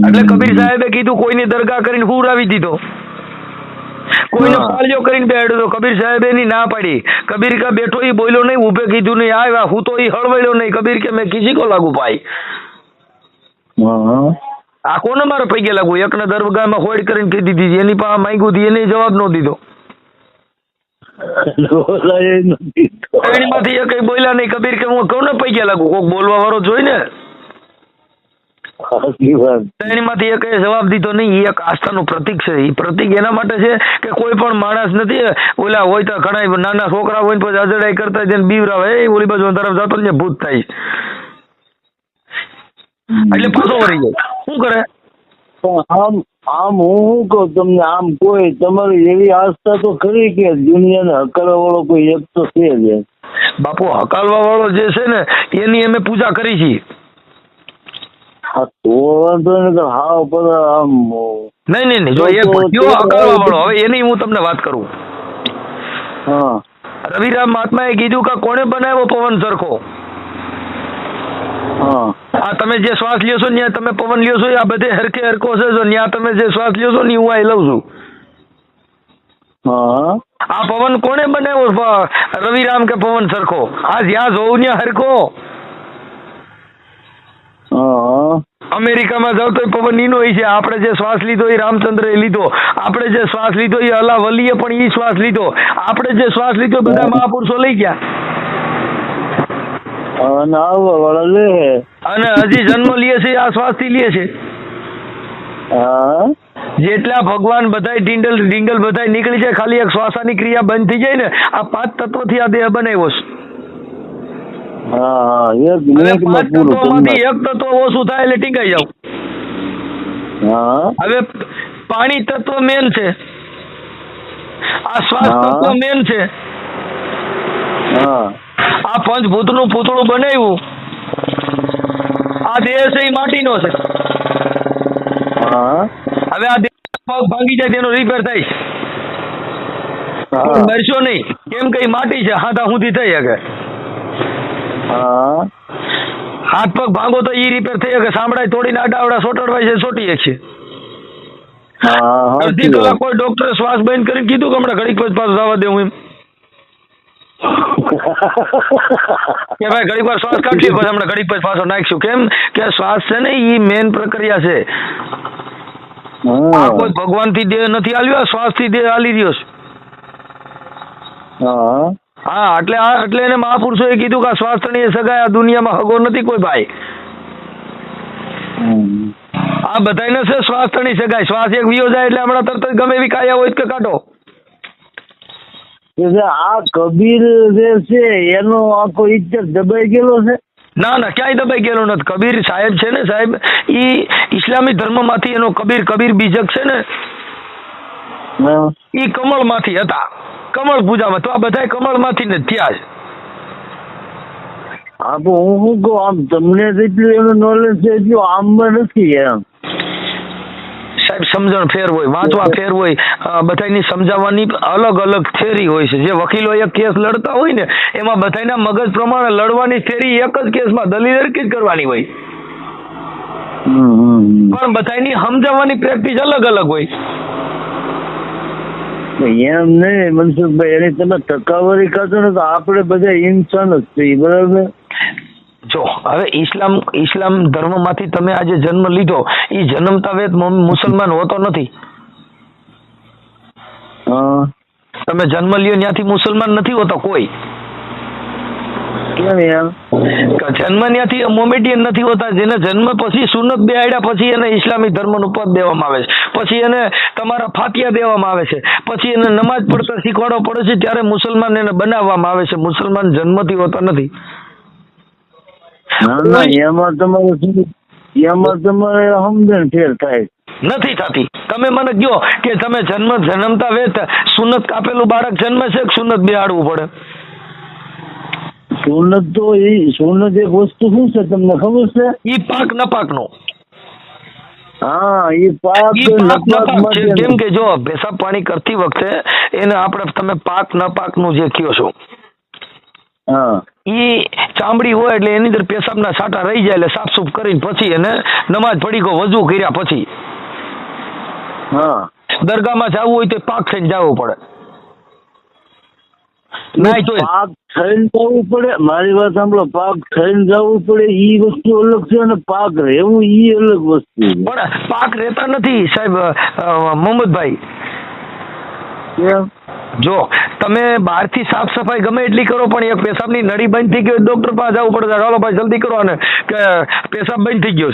એટલે કબીર સાહેબે કીધું કોઈની દરગાહ કરીને હુરાવી દીધો, કોઈને પાલ્યો કરીને બેહાડ્યો તો કબીર સાહેબ એની ના પાડી. કબીર કા બેઠો ઈ બોલ્યો નહીં, ઉભે કીધું નહીં, આવ્યા હું તો ઈ હળવાયો નહીં. કબીર કે મેં કિસી કો લાગુ પાઈ, આ કોને મારે પૈકે લાગુ. એકને દરગાહમાં હોડ કરીને કીધી દીધી, એની પાસે માંગ્યું હતી એને જવાબ ન દીધો. એનીમાંથી એ કઈ બોલ્યા નહીં. કબીર કે હું કોને પૈકે લાગુ, કોક બોલવા વાળો જોઈ ને. એનીમાંથી એક જવાબ દીધો નહીં. એ એક આસ્થાનું પ્રતીક છે. એ પ્રતીક એના માટે છે કે કોઈ પણ માણસ નથી ઓલા હોય તો ઘણા નાના છોકરા હોય ને પછી અજડાઈ કરતા જઈને બીવરાવે, એ ઓલી બાજુ તરફ જતો ને ભૂત થાય એટલે પાછો વળી જાય. શું કરે આમ હું કહું તમને, આમ કોઈ તમારી એવી આસ્થા તો ખરી કે દુનિયાને હકાલવા વાળો કોઈ એક તો છે જ. બાપુ હકાલવા વાળો જે છે ને એની અમે પૂજા કરી છીએ. તો વાંધો નહીં તો હાવ પર આમ નહીં જો એક હકાલવા વાળો, હવે એની હું તમને વાત કરું. હા, રવિરામ મહાત્માએ કીધું કે કોણે બનાવ્યો પવન સરખો. આ તમે જે શ્વાસ લ્યો છો ત્યાં તમે પવન લ્યો છો, આ બધે હરખે હરખો છે. ત્યાં તમે જે શ્વાસ લ્યો છો ને હું આ લઉં છું. આ પવન કોણે બનાવ્યો? રવિરામ કે પવન સરખો. આ જ્યાં જોઉં ત્યાં હરખો. અમેરિકામાં જાવ તો પવન ઈનો છે. આપણે જે શ્વાસ લીધો એ રામચંદ્રએ લીધો, આપણે જે શ્વાસ લીધો એ અલ્લાહ વલીએ પણ એ શ્વાસ લીધો, આપણે જે શ્વાસ લીધો બધા મહાપુરુષો લઈ ગયા અને હજી જન્મ લે છે આ શ્વાસ થી લે છે. જેટલા ભગવાન બધા ડીંગલ બધા નીકળી જાય, ખાલી એક શ્વાસાની ક્રિયા બંધ થઈ જાય ને, આ 5 તત્વોથી આ દેહ બનાવ્યો છે. એક તત્વ ઓછું થાય એટલે ટીંગાઈ જાવ. હવે પાણી તત્વ મેન છે, આ શ્વાસ તત્વ મેન છે, આ પંચભૂત નું પૂતળું બનાવ્યું, આ દેહ છે એ માટીનો છે. હવે આ દેહ ભાંગી જાય તેનો રિપેર થાય, મરશો નહીં. કેમ કે માટી છે, હાથા સુધી થઈ શકે. હાથ પગ ભાંગો તો ઈ રિપેર થઈ શકે. સાંભળાય તોડીને આડાવડા સોટડવાય છે, સોટી છે. અડધી કલાક કોઈ ડોક્ટરે શ્વાસ બંધ કરીને કીધું કે હમણાં ઘડીક પછી પાછું જવા દેવું એમ કે ભાઈ ઘડીક વાર શ્વાસ કાઢીએ પછી હમણાં ઘડીક પછી પાછો નાખશું. કેમ કે શ્વાસ છે ને ઈ મેન પ્રક્રિયા છે. આ કોઈ ભગવાન થી દેહ નથી આલ્યો, શ્વાસ થી દેહ આલી રહ્યો છે. હા એટલે એને મહાપુરુષોએ કીધું કે શ્વાસની સગાઈ આ દુનિયામાં હગો નથી કોઈ ભાઈ. આ બધાને છે શ્વાસની સગાઈ. શ્વાસ એક વિયો જાય એટલે હમણાં તરત ગમે એવી કાયા હોય કે કાઢો. આ કબીર જે છે એનો આખો ઇજ્જત દબાઈ ગયેલો છે. ના ક્યાંય દબાઈ ગયેલો નથી. કબીર સાહેબ છે ને સાહેબ, ઈ ઇસ્લામી ધર્મ માંથી એનો કબીર બીજક છે ને ઈ કમળ માંથી હતા. કમળ પૂજામાં તો આ બધા કમળ માંથી ને થયા છે. હા તો હું શું કહું, આમ તમને જેટલું એનું નોલેજ છે એટલું આમમાં નથી એમ. સાહેબ સમજણ ફેર હોય, વાંચવા ફેર હોય, બધાની સમજાવવાની અલગ અલગ થિયરી હોય છે. જે વકીલો એક કેસ લડતા હોય ને એમાં બધાના મગજ પ્રમાણે લડવાની થિયરી એક જ કેસમાં દલીલ હરકી જ કરવાની હોય, પણ બધાની સમજાવવાની પ્રેક્ટિસ અલગ અલગ હોય. એમ નહીં મનસુખભાઈ, એની તમે ટકાવારી કાઢો ને તો આપણે બધા ઇન્સાન જ છીએ, બરાબર? જો હવે ઇસ્લામ ધર્મમાંથી તમે આજે જન્મ લીધો, એ જન્મતા વેત મુસલમાન હોતો નથી. તમે જન્મ લ્યો ત્યાંથી મુસલમાન નથી હોતો કોઈ. જન્મ ત્યાંથી મોમેડિયન નથી હોતા. જેને જન્મ પછી સુન્નત બેહાડ્યા પછી એને ઇસ્લામી ધર્મનું પદ દેવામાં આવે છે, પછી એને તમારા ફાતિયા દેવામાં આવે છે, પછી એને નમાજ પડતા શીખવાડવો પડે છે, ત્યારે મુસલમાન એને બનાવવામાં આવે છે. મુસલમાન જન્મથી હોતા નથી. એમાં તમારે સમજણ ફેર થાય નથી થતી. તમે મને કહો કે તમે જન્મતા વેત સુન્નત કાપેલું બાળક જન્મે છે કે સુન્નત બેહાડવું પડે? સુન્નત તો સુન્નત એક વસ્તુ શું છે તમને ખબર છે? ઈ પાક નપાક નો. હા, ઈ પાક કેમ કે જો પેશાબ પાણી કરતી વખતે એને આપણે તમે પાક નપાક નું જે કયો છો, હા, ઈ ચામડી હોય એટલે એની અંદર પેશાબના છાંટા રહી જાય, એટલે સાફસૂફ કરીને પછી એને નમાજ પડી ગયો વજુ કર્યા પછી હા દરગાહમાં જવું હોય તો પાક થઈને જવું પડે. પાક થઈને જવું પડે. મારી વાત સાંભળો, પાક થઈને જવું પડે ઈ વસ્તુ અલગ છે અને પાક રહેવું ઈ અલગ વસ્તુ છે. પણ પાક રહેતા નથી સાહેબ મોહમ્મદભાઈ. જો તમે બહારથી સાફ સફાઈ ગમે એટલી કરો પણ એક પેશાબની નળી બંધ થઈ ગઈ, ડોક્ટર પાસે જવું પડે, ચાલો ભાઈ જલ્દી કરો અને કે પેશાબ બંધ થઈ ગયો.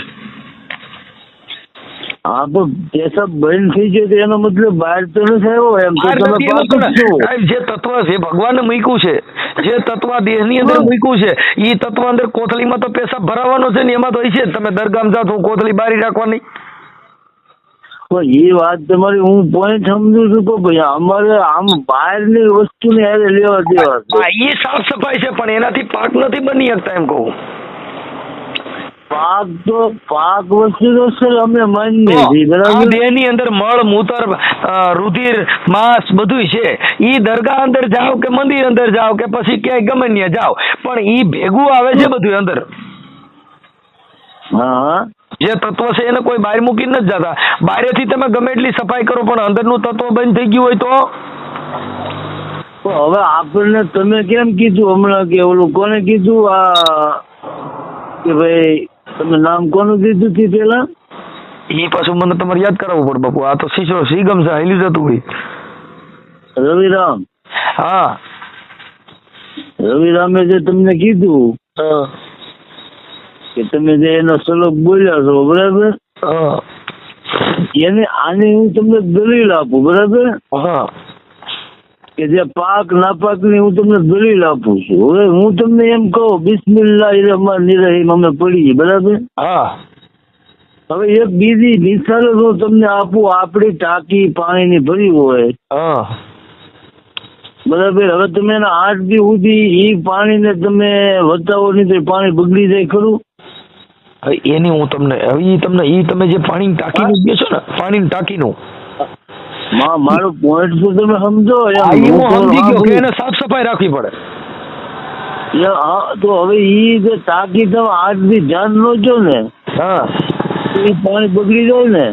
હા, પણ પેશાબ બંધ થઈ ગયો તો એનો મતલબ બહાર તો નથી આવ્યો. એમ તો તમે જે તત્વ જે ભગવાને મૂક્યું છે, જે તત્વ દેહની અંદર મૂક્યું છે, એ તત્વ અંદર કોથળીમાં તો પેશાબ ભરાવાનો છે ને, એમાં તો છે. તમે દરગામ જાઓ તો કોથળી બારી રાખવાની. એ વાત તમારી હું પોઈન્ટ સમજુ છું તો ભાઈ અમારે આમ બહારની વસ્તુને હારે લેવા દેવા. એ સાફ સફાઈ છે પણ એનાથી પાક નથી બની શકતા એમ કહું. પાક વસ્તુ તો સર અમે માનીએ છીએ, બરાબર? દેહની અંદર મળ મૂત્ર રુધિર માંસ બધું છે. ઈ દરગાહ અંદર જાઓ કે મંદિર અંદર જાઓ કે પછી ક્યાંય ગમે ત્યાં જાઓ, પણ ઈ ભેગું આવે છે બધું અંદર. હા, જે તત્વ છે એને કોઈ બહાર મૂકી નથી જતા. બહારેથી તમે ગમે એટલી સફાઈ કરો પણ અંદરનું તત્વ બંધ થઈ ગયું હોય તો હવે આપણને તમે કેમ કીધું હમણાં કે ઓલું કોને કીધું કે ભાઈ તમે નામ કોનું કીધું હતી પેલા? એ પાછું મને તમારે યાદ કરાવવું પડે બાપુ. આ તો શ્રીગમ છે, હેલ્યું જતું હોય. રવિરામ. હા, રવિરામે જે તમને કીધું કે તમે જે એનો શ્લોક બોલ્યા છો, બરાબર? એને આની હું તમને દલીલ આપું, બરાબર? હા, કે જે પાક નાપાક ની હું તમને દલીલ આપું છું. હવે હું તમને એમ કહું બિસ્મિલ્લાહિર્રહમાનિર્રહીમ અમે પડીએ, બરાબર? હા. હવે એક બીજી મિસાલ હું તમને આપું. આપણી ટાંકી પાણીની ભરી હોય, બરાબર? હવે તમે એના 8 દી સુધી ઈ પાણીને તમે વતાવો નહીં તો પાણી બગડી જાય ખરું? એની હું તમને તમે જે પાણી ટાંકીનું કહો છો ને, પાણીની ટાંકીનું મારો પોઈન્ટ તો તમે સમજો. સમજી ગયો કે એને સાફ સફાઈ રાખવી પડે. તો હવે ઈ જે ટાંકી તમે 8 દી ધ્યાન નો છો ને, એ પાણી બગડી જાય ને.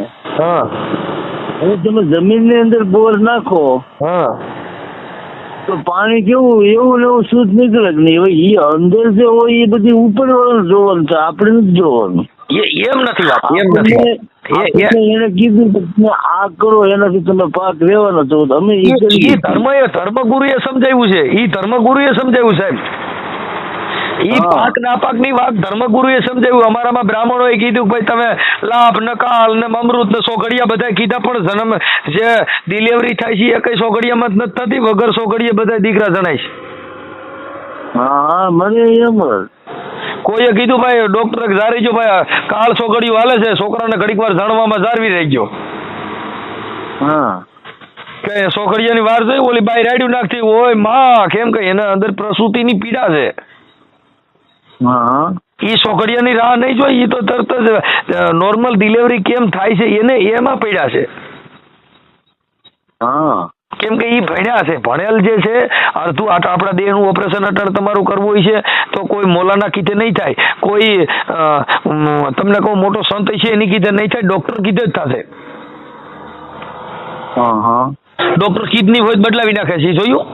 હવે તમે જમીનની અંદર બોર નાખો તો પાણી કેવું એવું ને એવું શુદ્ધ નીકળે જ નહીં. હવે ઈ અંદર જે હોય એ બધી ઉપર વાળું જોવાનું છે, આપણે નથી જોવાનું. એમ નથી વાત, એમ નથી. એને કીધું કે તમે આ કરો એનાથી તમે પાક લેવાનો છો. અમે ધર્મગુરુએ સમજાવ્યું છે, ઈ ધર્મગુરુએ સમજાવ્યું સાહેબ. ઈ પાક નાપાક ની વાત ધર્મગુરુએ સમજાવ્યું. અમારામાં બ્રાહ્મણોએ કીધું ભાઈ તમે લાભ નકાલ ને અમૃત ને સોગડિયા બધા કીધા, પણ જન્મ જે ડિલિવરી થાય છે એ કઈ સોગડિયામાં જ નથી થતી. વગર સોગડીએ બધા દીકરા જણાય છે. હા, મને એમ કોઈએ કીધું ભાઈ ડોક્ટર જારી જો ભાઈ કાળ સોગડિયું હાલે છે, છોકરાને ઘડીક વાર જાણવામાં જાળવી રહી ગયો. કે સોગડિયાની વાર જોઈ ઓલી બાઈ રાડ્યું નાખતી હોય માં, કેમ કે એના અંદર પ્રસૂતિની પીડા છે. એ સોકડિયાની રાહ નહીં જોઈ, એ તો તરત જ નોર્મલ ડિલિવરી કેમ થાય છે એને એમાં પડ્યા છે. હા, કેમ કે એ ભણ્યા છે, ભણેલ જે છે અડધું આપણા દેહનું ઓપરેશન અટાણ તમારું કરવું હોય છે તો કોઈ મોલાના કીધે નહીં થાય, કોઈ તમને કહું મોટો સંત છે એની કીધે નહીં થાય, ડોક્ટર કીધે જ થશે. હા, હા, ડોક્ટર કિડની હોય બદલાવી નાખે છે, જોયું?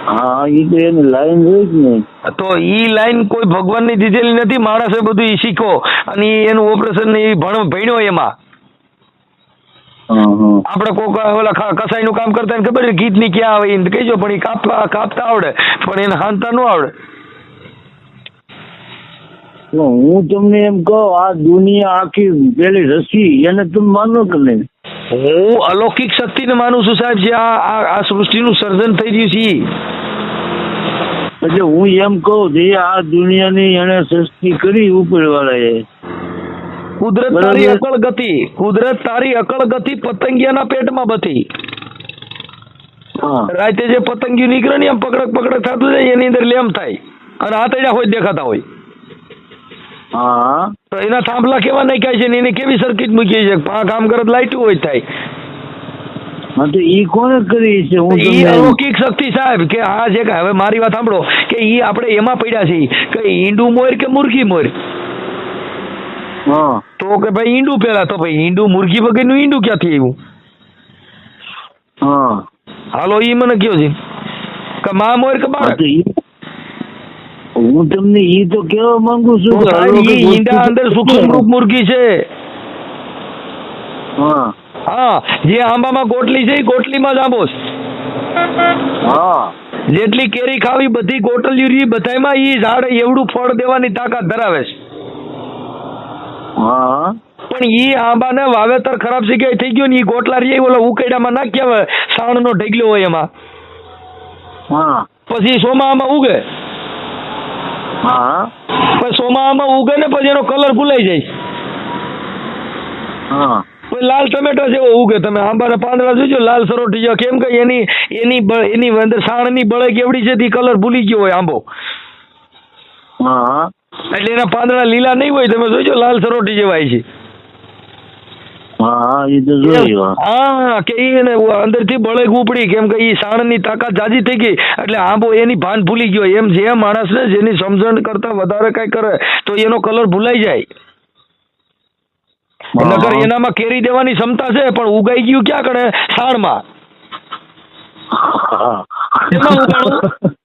હા, એ તો એની લાઈન જોઈ જ ને. તો ઈ લાઈન કોઈ ભગવાનની દીધેલી નથી, માણસે બધું ઈ શીખો અને એનું ઓપરેશન એ ભણ્યો એમાં. આપણે કોક ઓલા કસાઈ નું કામ કરતા ખબર છે ગીત ની ક્યાં આવે એને કહીજો, પણ એ કાપતા આવડે પણ એને હાંતા ન આવડે. હું તમને એમ કહું, આ દુનિયા આખી પેલી રસી એને તમે માનો કે નહીં? હું અલૌકિક શક્તિને માનું છું સાહેબ, જે આ સૃષ્ટિનું સર્જન થઈ રહ્યું છે. એટલે હું એમ કહું જે આ દુનિયાની એને સૃષ્ટિ કરી ઉપરવાળાએ, કુદરત તારી અકળ ગતિ, કુદરત તારી અકળ ગતિ પતંગિયાના પેટમાં બધી. રાતે જે પતંગિયું નીકળે ને એમ પકડક થતું જાય એની અંદર લેમ થાય અને આતડ્યા હોય દેખાતા હોય. હા, તો એના થાંભલા કેવા નાખ્યા છે ને એની કેવી સર્કિટ મૂકી છે, કામ કરત લાઈટ હોય થાય. હા, તો ઈ કોને કરી છે? હું ઈ અલૌકિક શક્તિ સાહેબ, કે આ જે હવે મારી વાત સાંભળો, કે ઈ આપણે એમાં પડ્યા છીએ કે ઈંડું મોર કે મુરગી મોર. હા, તો કે ભાઈ ઈંડું પેલા, તો ભાઈ ઈંડું મુરગી વગરનું ઈંડું ક્યાંથી આવ્યું? હા, હાલો ઈ મને કયો છે કે માં મોર કે બાળક? હું તમને ઈ તો કેવા માંગુ છું કે ઈંડા અંદર સૂક્ષ્મ રૂપ મુરગી છે. હા, હા, જે આંબામાં ગોટલી છે એ ગોટલીમાં જ આંબો છે. હા, જેટલી કેરી ખાવી બધી ગોટલી બધામાં ઈ ઝાડ એવડું ફળ દેવાની તાકાત ધરાવે છે. હા, પણ ઈ આંબાને વાવેતર ખરાબ જગ્યાએ થઈ ગયો ને ઈ ગોટલા રે ઓલા ઉકેડામાં નાખ્યા હોય, સાણનો ઢગલો હોય એમાં. હા, પછી સોમામાં ઉગે. હા, પછી સોમામાં ઉગે ને પછી એનો કલર ભૂલાઈ જાય. હા, પછી લાલ ટમેટા જેવો ઉગે. તમે આંબાના પાંદડા જોજો લાલ સરોટી જેવા, કેમ કે એની અંદર સાણની બળે કેવડી છે તે કલર ભૂલી ગયો હોય આંબો. હા, એટલે એના પાંદડા લીલા નહીં હોય, તમે જોજો લાલ સરોટી જેવા છે. હા, એ તો જોયું. હા, કે એને અંદરથી બળે ઉપડી, કેમ કે ઈ સાણની તાકાત જાજી થઈ ગઈ એટલે આંબો એની ભાન ભૂલી ગયો. એમ જે માણસને જેની સમજણ કરતા વધારે કઈ કરે તો એનો કલર ભૂલાઈ જાય. નકર એનામાં કેરી દેવાની ક્ષમતા છે પણ ઉગાઈ ગયું ક્યાં કરે? સાણમાં. એમાં ઉગાડું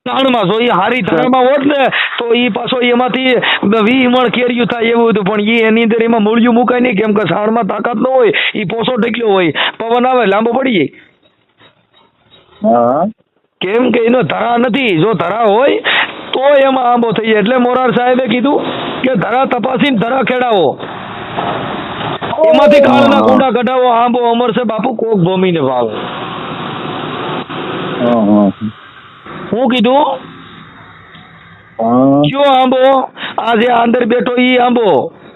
સાણમાં. જો એ હારી ધારામાં હોત ને તો ઈ પાછો એમાંથી 20 મણ કેરીયું થાય એવું હતું, પણ ઈ એની અંદર એમાં મૂળિયું મુકાય નહીં, કેમ કે સાણમાં તાકાત ન હોય, ઈ પોસો ઢેકલ્યો હોય, પવન આવે લાંબો પડી જાય. કેમ કે એનો ધરા નથી. જો ધરા હોય તો એમાં આંબો થઈ જાય. એટલે મોરાર સાહેબે કીધું કે ધરા તપાસીને ધરા ખેડાવો, એમાંથી કાળના કુંડા કઢાવો, આંબો અમર છે બાપુ કોક ભૂમિને ભાવે. હું કીધું કયો આંબો? આ જે અંદર બેઠો ઈ આંબો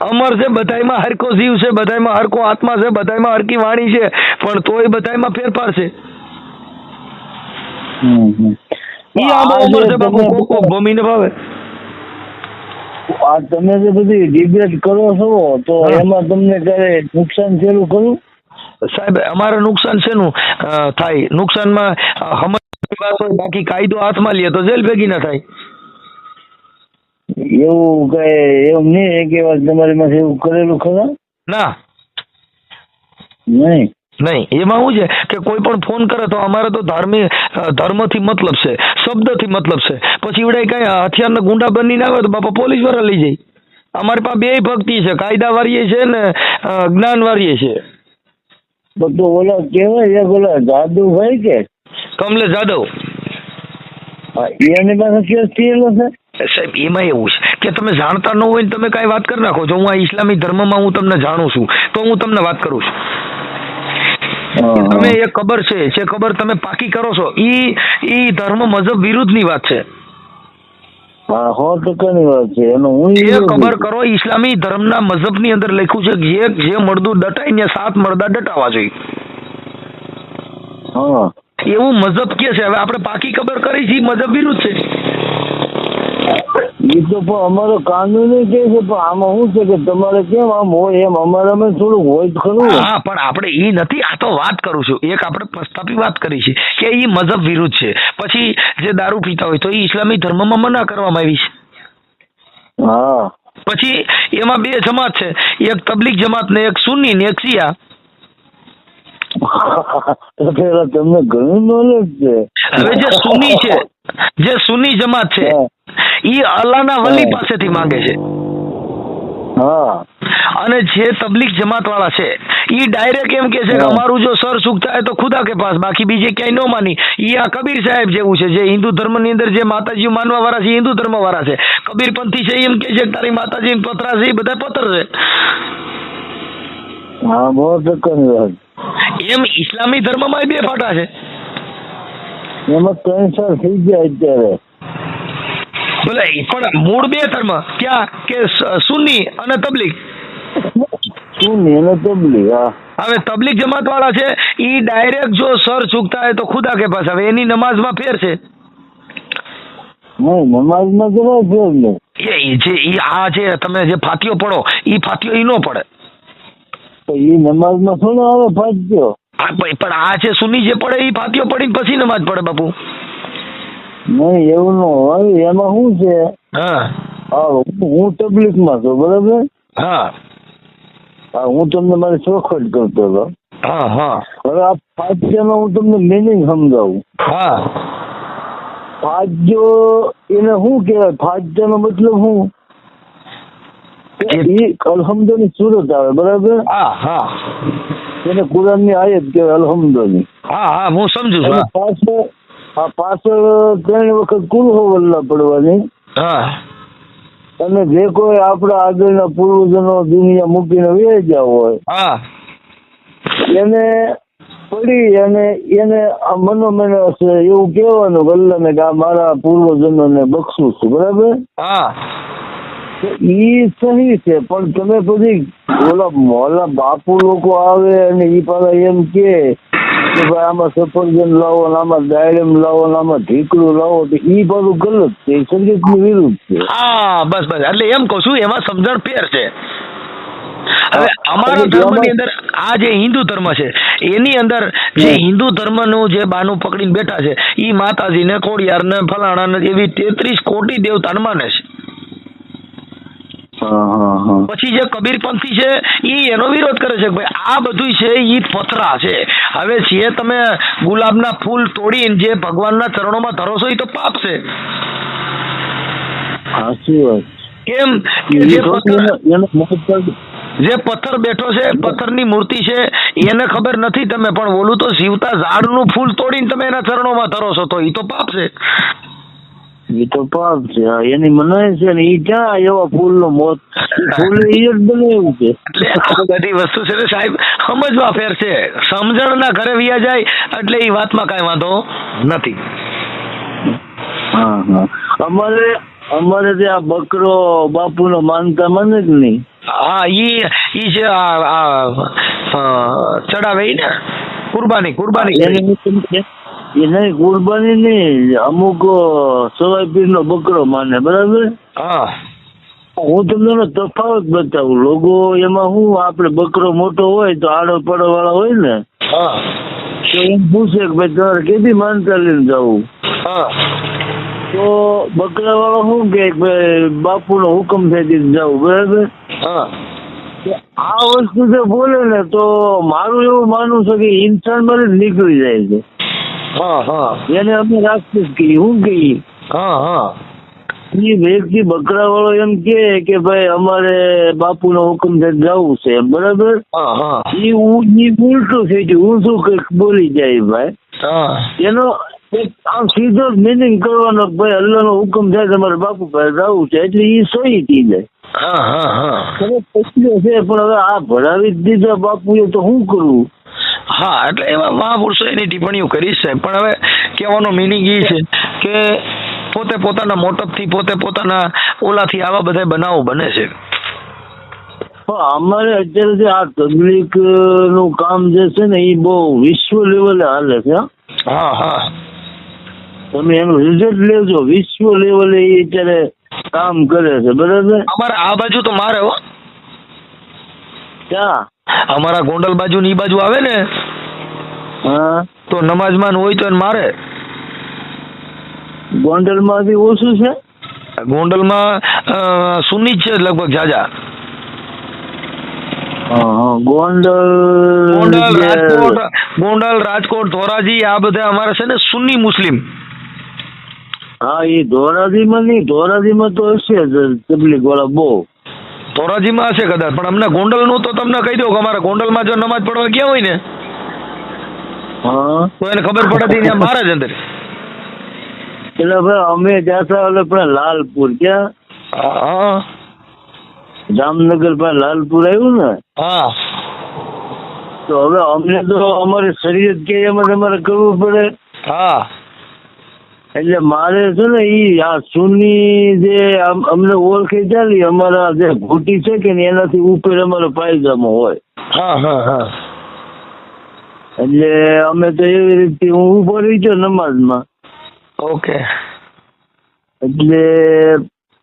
અમર છે, બધાયમાં હરખો જીવ છે, બધાયમાં હરખો આત્મા છે, બધાયમાં હરખી વાણી છે, પણ તોય બધાયમાં ફેરફાર છે. ઈ આંબો અમર છે બાપુ કોક ભૂમિને ભાવે. આ તમે જે બધી ડિબેટ કરો છો તો એમાં તમને ક્યારે નુકસાન થયેલું ખરું? સાહેબ અમારે નુકસાન શેનું થાય? નુકસાનમાં સમજ, બાકી કાયદો હાથમાં લે તો જેલ ભેગી ના થાય. એવું કઈ એવું નહીં કે તમારી પાસે એવું કરેલું ખરા? ના, નહીં. એમાં શું છે કે કોઈ પણ ફોન કરે તો અમારે તો ધર્મથી મતલબ છે, શબ્દથી મતલબ છે. પછી એવડે કઈ હથિયારના ગુંડા બનીને આવે તો બાપા પોલીસ વાળા લઈ જાય. અમારી પાસે બે ભક્તિ છે, કાયદા વાળીએ છે ને જ્ઞાન વાળીએ છે. તો ઓલા કેવાય ઓલા જાદુભાઈ કે કમલેશ જાદવ, એની પાસે કેસ થયેલો છે સાહેબ. એમાં એવું છે કે તમે જાણતા ન હોય ને તમે કઈ વાત કરી નાખો છો. હું આ ઇસ્લામી ધર્મમાં હું તમને જાણું છું તો હું તમને વાત કરું છું. તમે એ ખબર છે જે ખબર તમે પાકી કરો છો ઈ ધર્મ મજહબ વિરુદ્ધ ની વાત છે. 100%ની વાત છે. એ ખબર કરો, ઇસ્લામી ધર્મના મજહબની અંદર લખ્યું છે જે મળદું દટાય ને 7 મળદા દટાવા જોઈએ. એવું મજહબ કે છે. હવે આપણે પાકી ખબર કરી છે મજહબ વિરુદ્ધ છે. એ તો પણ અમારો કાનૂન કે છે, પણ આમાં શું છે કે તમારે કેમ આમ હોય એમ અમારામાં થોડુંક હોય જ ખરું. હા, પણ આપણે એ નથી, આ તો વાત કરું છું, એક આપણે પ્રસ્થાપિત વાત કરી છે કે એ મઝહબ વિરુદ્ધ છે. પછી જે દારૂ પીતા હોય તો એ ઇસ્લામી ધર્મમાં મના કરવામાં આવી છે. હા, પછી એમાં બે જમાત છે, એક તબલીગ જમાત ને એક સુન્ની ને એક શિયા. પેલા તમને ઘણું નોલેજ છે. હવે જે સુન્ની છે, જે સુન્ની જમાત છે, એ અલ્લાહના વલી પાસેથી માંગે છે. હા, અને જે તબલીગ જમાત વાળા છે એ ડાયરેક્ટ એમ કે છે કે અમારું જો સર ઝુકતા है તો ખુદા के पास, બાકી બીજે ક્યાંય ન માની. એ આ કબીર સાહેબ જેવું છે, જે હિન્દુ ધર્મની અંદર જે માતાજી માનવા વાળા છે હિન્દુ ધર્મ વાળા છે. કબીર પંથી છે એમ કે છે કે તારી માતાજી પથરા છે એ બધા પથ્થર છે. હા, બહુ ટકાની વાત. એમ ઇસ્લામી ધર્મમાં બે ફાટા છે. એમાં 3 સાલ થઈ ગયા અત્યારે. બોલે પણ મૂળ બે ધર્મ ક્યાં કે સુન્ની અને તબલીગ. સુન્ની અને તબલીગ. હા, હવે તબલીગ જમાત વાળા છે એ ડાયરેક્ટ જો સર ઝુકતા है તો ખુદા કે પાસ. હવે એની નમાઝમાં ફેર છે. નહીં, નમાઝમાં તો ન ફેર ને. એ જે આ જે તમે જે ફાતિયો પડો એ ફાતિયો એ ન પડે. તો એ નમાઝમાં થોડો આવે ફાટ્યો. પણ આ છે સુન્ની જે પડે એ ફાતિયો પડીને પછી નમાઝ પડે બાપુ. નહીં, એવું ન હોય. એમાં શું છે, હા, હું તબલીગમાં છું, બરાબર. હા, હા, હું તમને મારી ચોખવટ કરતો હતો. હા, હા, હવે આ ફાટ્યાનો હું તમને મિનિંગ સમજાવું. હા. ફાટ્યો એને શું કહેવાય? ફાટ્યાનો મતલબ શું? એ અલ્હમ્દુની સુરત આવે, બરાબર. હા, હા, એને કુરાનની આયત કહેવાય, અલ્હમ્દુની. હા, હા, હું સમજુ છું. પાછળ 3 વખત કુલ હો વલ્લા પડવાની. હા, અને જે કોઈ આપણા આગળના પૂર્વજનો દુનિયા મૂકીને વહી ગયા હોય, હા, એને પડી અને એને આ મનોમન એવું કહેવાનું કે અલ્લાહને કે આ મારા પૂર્વજનોને બક્ષું છું, બરાબર. હા. ઈ સહી છે, પણ તમે પછી ઓલા બાપુ લોકો આવે અને ઈ પાછા એમ કે ભાઈ આમાં સફરજન લાવો ને આમાં દાડમ લાવો ને આમાં ઢીકડું લાવો, તો ઈ બધું ગલત છે, એ સંગીતની વિરુદ્ધ છે. હા, બસ બસ, એટલે એમ કહું છું એમાં સમજણ ફેર છે. હવે અમારા ધર્મની અંદર આ જે હિન્દુ ધર્મ છે એની અંદર જે હિન્દુ ધર્મનું જે બાનું પકડીને બેઠા છે ઈ માતાજી ને ખોડિયાર ને ફલાણા ને એવી 33 કોટી દેવતાને માને છે. પછી જે કબીરપંથી છે ઈ એનો વિરોધ કરે છે કે ભાઈ આ બધું છે ઈ પથરા છે. હવે જે તમે ગુલાબના ફૂલ તોડીને જે ભગવાનના ચરણોમાં ધરો છો ઈ તો પાપ છે. સાચી વાત. કેમ કે જે પથ્થર બેઠો છે, પથ્થરની મૂર્તિ છે, એને ખબર નથી તમે, પણ ઓલું તો જીવતા ઝાડનું ફૂલ તોડીને તમે એના ચરણોમાં ધરો છો, તો ઈ તો પાપ છે. એ તો પાપ છે, એની મનાય છે ને. ઈ ક્યાં એવા ફૂલનો મોત, ફૂલ એ જ બનાવ્યું છે. એટલે આ બધી વસ્તુ છે ને સાહેબ, સમજવા ફેર છે. સમજણના ઘરે વ્યા જાય એટલે એ વાતમાં કાંઈ વાંધો નથી. હા, અમારે ત્યાં બકરો બાપુનો માનતા મને જ નહીં. હા, ઈ છે ચડાવે ને કુરબાની એ નહીં, કુરબાની નહીં, અમુક સવાઈ પીરનો બકરો માને, બરાબર. હા, હું તમને તફાવત બતાવું. લોકો એમાં શું, આપણે બકરો મોટો હોય તો આડો પડો વાળા હોય ને, હા, તો એમ પૂછે કે ભાઈ તમારે કેથી માનતા લઈને જવું. હા, તો બકરા વાળો શું કે ભાઈ બાપુનો હુકમ થઈ જવું, બરાબર. હા, આ વસ્તુ જો બોલે ને તો મારું એવું માનવું છે કે ઇન્સાન માં જ નીકળી જાય છે. હા, હા, એને અમે રાક્ષસ કહીએ, શું કહીએ. હા, હા, એ વ્યક્તિ બકરા વાળો એમ કે ભાઈ અમારે બાપુનો હુકમ થઈ જવું છે, એમ, બરાબર. હા, હા, એ ઉલટું થઈ ગયું, હું શું કઈક બોલી જાય ભાઈ. હા, એનો આમ સીધો મિનિંગ કરવાનો ભાઈ અલ્લાહનો હુકમ થાય તમારે બાપુ પાસે જવું છે, એટલે એ સહી થઈ જાય. હા, હા, હા, પછીઓ છે, પણ હવે આ ભરાવી જ દીધા બાપુએ, તો શું કરવું. હા, એટલે એવા મહાપુરુષો એની ટિપ્પણીઓ કરી છે, પણ હવે કહેવાનો મિનિંગ એ છે કે પોતે પોતાના મોટપથી, પોતે પોતાના ઓલાથી આવા બધા બનાવો બને છે. અમારે અત્યારે જે આ તબલીગ નું કામ જે છે ને એ બહુ વિશ્વ લેવલે હાલે છે. હા, હા, તમે એનું રિઝલ્ટ લેજો. વિશ્વ લેવલે એ અત્યારે કામ કરે છે, બરાબર. અમારે આ બાજુ તો મારે હો, ક્યાં? અમારા ગોંડલ બાજુ ની બાજુ આવે ને હા, તો નમાજમાન હોય તો એને મારે. ગોંડલ માંથી ઓછું છે. ગોંડલમાં સુન્ની જ છે લગભગ જાજા. ગોંડલ, રાજકોટ, ધોરાજી આ બધા અમારે છે ને સુન્ની મુસ્લિમ. હા, એ ધોરાજીમાં નહીં, ધોરાજીમાં તો હશે તબલીગ વાળા બહુ. ધોરાજીમાં હશે કદાચ, પણ અમને ગોંડલ નું તો તમને કહી દઉં કે અમારા ગોંડલમાં જો નમાજ પડવા ગયા હોય ને હા, તો એને ખબર પડે ત્યાં મારે જ અંદર. એટલે ભાઈ અમે જાતા એટલે પણ લાલપુર, ક્યાં? હા, જામનગર પાસે લાલપુર આવ્યું ને. હા, તો હવે અમને તો અમારી શરીયત કે એમાં તમારે કરવું પડે. હા, એટલે મારે છે ને આ સુન્ની જે અમને ઓળખી ચાલી, અમારા જે ઘૂંટી છે કે એનાથી ઉપર અમારો પાયજામો હોય. હા, હા, હા. એટલે અમે તો એવી રીતે હું ઉભો રહી ગયો નમાઝમાં. ઓકે. એટલે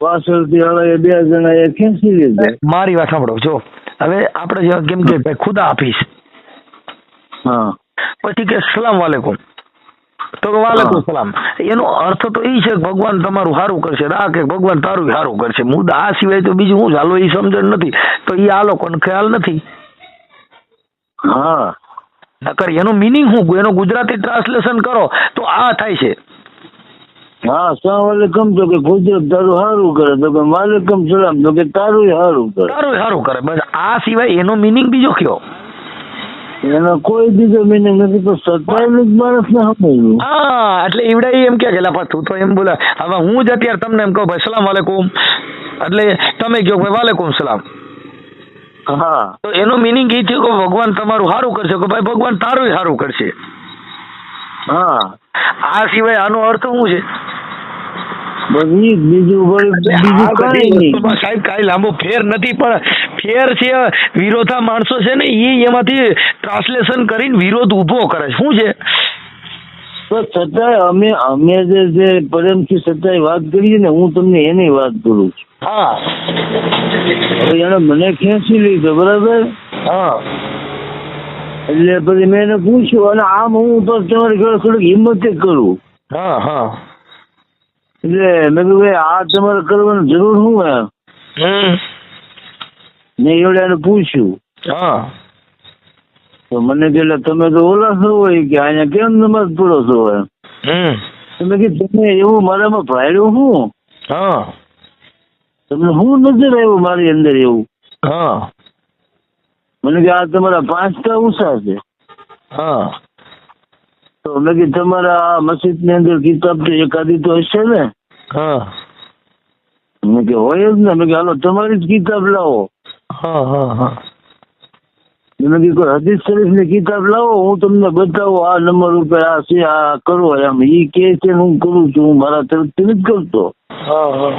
પાછળથી હવે 2 જણા એ ખેંચી લીધા. મારી વાત સાંભળો, જો હવે આપણે કેમ કે ભાઈ ખુદા હાફિઝ, હા, પછી કે સલામ વાલેકુમ, તો વાલેકુમ સલામ. એનો અર્થ તો એ છે કે ભગવાન તમારું સારું કરશે, આ કે ભગવાન તારું સારું કરશે. મુદ્દા આ સિવાય તો બીજું શું ચાલો એ સમજણ નથી, તો એ આ લોકોને ખ્યાલ નથી. હા, નકર એનો મિનિંગ શું, એનો ગુજરાતી ટ્રાન્સલેશન કરો તો આ થાય છે. હા, સલામ તો કે કુદરત તારું સારું કરે, તો કે વાલેકુમ સલામ તો કે તારું સારું કરે. તારું સારું કરે, બસ આ સિવાય એનો મિનિંગ બીજો કયો? એનો કોઈ બીજો મિનિંગ નથી, તો સત્તાવીસ માણસ ને સમજવું. હા, એટલે ઈવડે એમ કે તું તો એમ બોલે. હવે હું જ અત્યારે તમને એમ કહું ભાઈ સલામ વાલેકુમ, એટલે તમે કહો ભાઈ વાલેકુમ સલામ. હા, તો એનો મિનિંગ એ થયો કે ભગવાન તમારું સારું કરશે, કે ભાઈ ભગવાન તારું સારું કરશે. હા, આ સિવાય આનો અર્થ શું છે? બીજું કઈ નહીં સાહેબ, કઈ લાંબો ફેર નથી, પણ ફેર છે વિરોધા માણસો છે ને એ એમાંથી ટ્રાન્સલેશન કરીને વિરોધ ઉભો કરે છે. શું છે? છતાંય અમે જે પ્રેમથી છતાંય વાત કરીએ ને, હું તમને એની વાત કરું છું. હા, હવે એને મને ખેંચી લીધો, બરાબર. હા, એટલે પછી મેં એને પૂછ્યું, અને આમ હું તો તમારી ઘરે થોડીક હિંમત કરું. હા, હા. એટલે મેં કીધું ભાઈ આ તમારે કરવાની જરૂર શું એમ? મેં એવડે એને પૂછ્યું. હા, તો મને કે તમે તો ઓલા છો હોય કે અહીંયા કેમ નમાજ પડો છો એમ? તમે કીધું તમે એવું મારામાં ભાડ્યું શું? હા, તમને શું નજર આવ્યું મારી અંદર એવું? હા, મને કે આ તમારા 5 ઊંચા છે. હા, તો મેં કીધું તમારા આ મસ્જિદ ની અંદર કિતાબ તો એકાદી તો હશે ને? હા, મેં કે હોય જ ને. મેં કે હાલો તમારી જ કિતાબ લાવો. હા, હા, હા. મેં કીધું કોઈ હદીસ શરીફ ની કિતાબ લાવો, હું તમને બતાવું આ નંબર ઉપર આ છે, આ કરો એમ. ઈ કે છે હું કરું છું, હું મારા તરફથી નથી કરતો. હા, હા.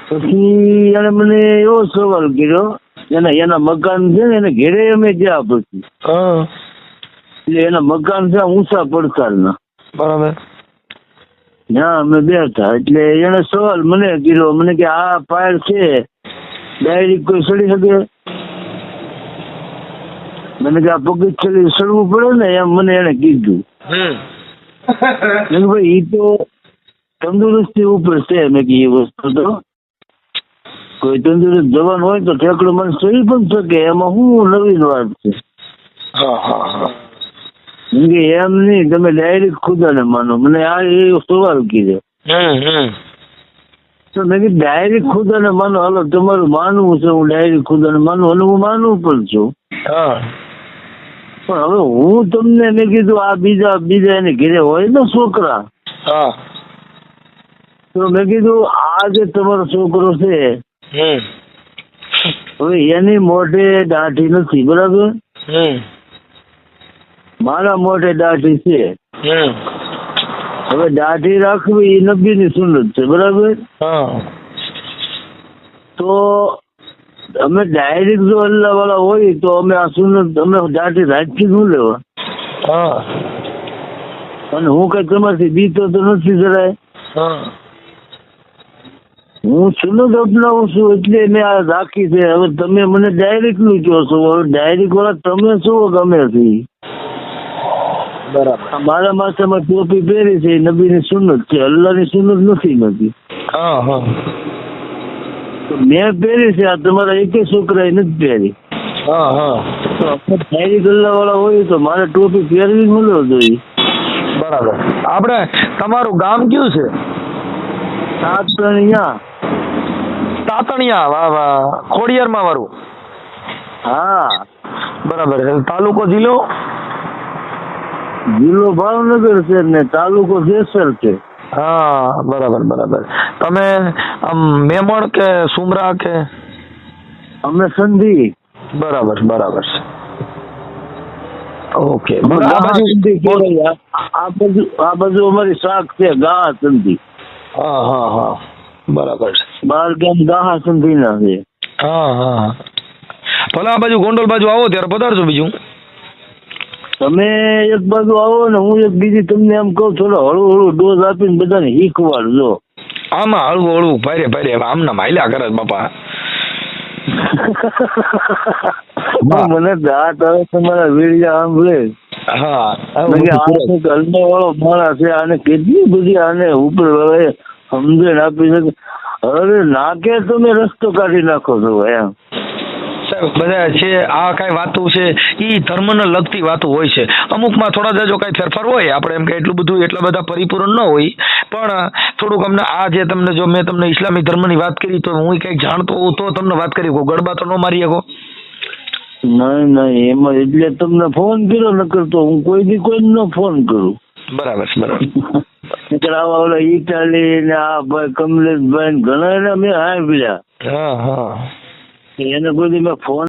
પછી એને મને એવો સવાલ કર્યો, એના મકાન છે ને એને ઘેરે અમે ગયા પછી. એટલે એના મકાન છે ઊંચા પડતાલના. બરાબર. ત્યાં અમે બેઠા, એટલે એને સવાલ મને કર્યો, મને કે આ પાયર છે ડાયરેક્ટ કોઈ ચડી શકે? મને કે આ પગથિયે ચડવું પડે ને એમ મને એને કીધું. ભાઈ ઈ તો તંદુરસ્તી ઉપર છે. મેં કે એ વસ્તુ તો કોઈ તંદુરસ્ત જવાન હોય તો ઠેકડો મને ચડી પણ શકે, એમાં શું નવીન વાત છે? એમ નહીં, તમે ડાયરેક્ટ ખુદાને માનો. મને આ એ સવાલ કીધો. તો મેં કીધું ડાયરેક્ટ ખુદાને માનો, હાલો તમારું માનવું છે, હું ડાયરેક્ટ ખુદાને માનું, અને હું માનવું પણ છું. પણ હવે હું તમને મેં કીધું આ બીજા એને ઘેરે હોય ને છોકરા, તો મેં કીધું આ જે તમારો છોકરો છે હવે એની મોઢે દાઢી નથી, બરાબર? મારા મોઢે દાઢી છે. હવે દાઢી રાખવી એ નબીની સુન્નત છે, બરાબર? તો અમે ડાયરેક્ટ જો અલ્લાહ વાળા હોય તો અમે આ સુન્નત અમે દાઢી રાખી શું લેવા? અને હું કઈ તમારથી બીતો તો નથી જરાય. હા હું સુનત અપનાવું છું એટલે મેં આ રાખી છે. હવે તમે મને ડાયરેક્ટ નું કહો છો, હવે ડાયરેક્ટ વાળા તમે છો ગમે છે. બરાબર. મારા માથામાં ટોપી પહેરી છે, નબીની સુન્નત છે, અલ્લાહની સુન્નત નથી. હા હા તો મેં પહેરી છે, આ તમારા એકે છોકરાએ નથી પહેરી. હા હા તો આપણે ડાયરેક્ટ અલ્લાહ વાળા હોય તો મારે ટોપી પહેરવી મળવો જોઈએ. બરાબર. આપણે તમારું ગામ કયું છે? તાતણિયા. વાહ વાહ, ખોડિયારમાં વાળું. હા. બરાબર. તાલુકો જિલ્લો? જિલ્લો ભાવનગર છે ને તાલુકો જેસર છે. હા બરાબર બરાબર. તમે આમ મેમણ કે સુમરા કે? અમે સંધી. બરાબર બરાબર. ઓકે. અમે ગાહ સંધી કહેવાય. આ બાજુ અમારી શાખ છે ગાહ સંધી. હા હા હા બરાબર. 12 ગામ ગાહ સંધી ના છે. હા હા. ભલે આ બાજુ ગોંડલ બાજુ આવો ત્યારે પધારજો. બીજું તમે એક બાજુ આવો ને હું એક બીજી તમને એમ કહું, થોડો હળવું હળવું ડોઝ આપીને બધાને શીખવાડજો. આમાં હળવું હળવું ભારે ભારે આમના માયલા કરે બાપા. મને દાંત આવે તમારા વીડિયા સાંભળે. હા અલ્લાહ વાળો માણસ છે, આને કેટલી બધી આને ઉપર સમજણ આપી છે. હવે નાકે તમે રસ્તો કાઢી નાખો છો એમ. સાહેબ બધા છે આ કઈ વાતો છે એ ધર્મને લગતી વાતો હોય છે. અમુકમાં થોડા જાજો કઈ ફેરફાર હોય, આપણે એમ કે એટલું બધું એટલા બધા પરિપૂર્ણ ન હોય, પણ થોડુંક અમને આ જે તમને જો મેં તમને ઇસ્લામિક ધર્મની વાત કરી તો હું કઈક જાણતો હોઉં તો તમને વાત કરી કહું. ગડબા તો ન મારી શકો. નહીં એમાં એટલે તમને ફોન કર્યો, નકર તો હું કોઈ દી કોઈને ફોન કરું. બરાબર બરાબર. આવા ઓલા ઇટાલી ને આ ભાઈ કમલેશભાઈ ઘણા મેં સાંભળ્યા. હા હા. એને કોઈ દી મેં ફોન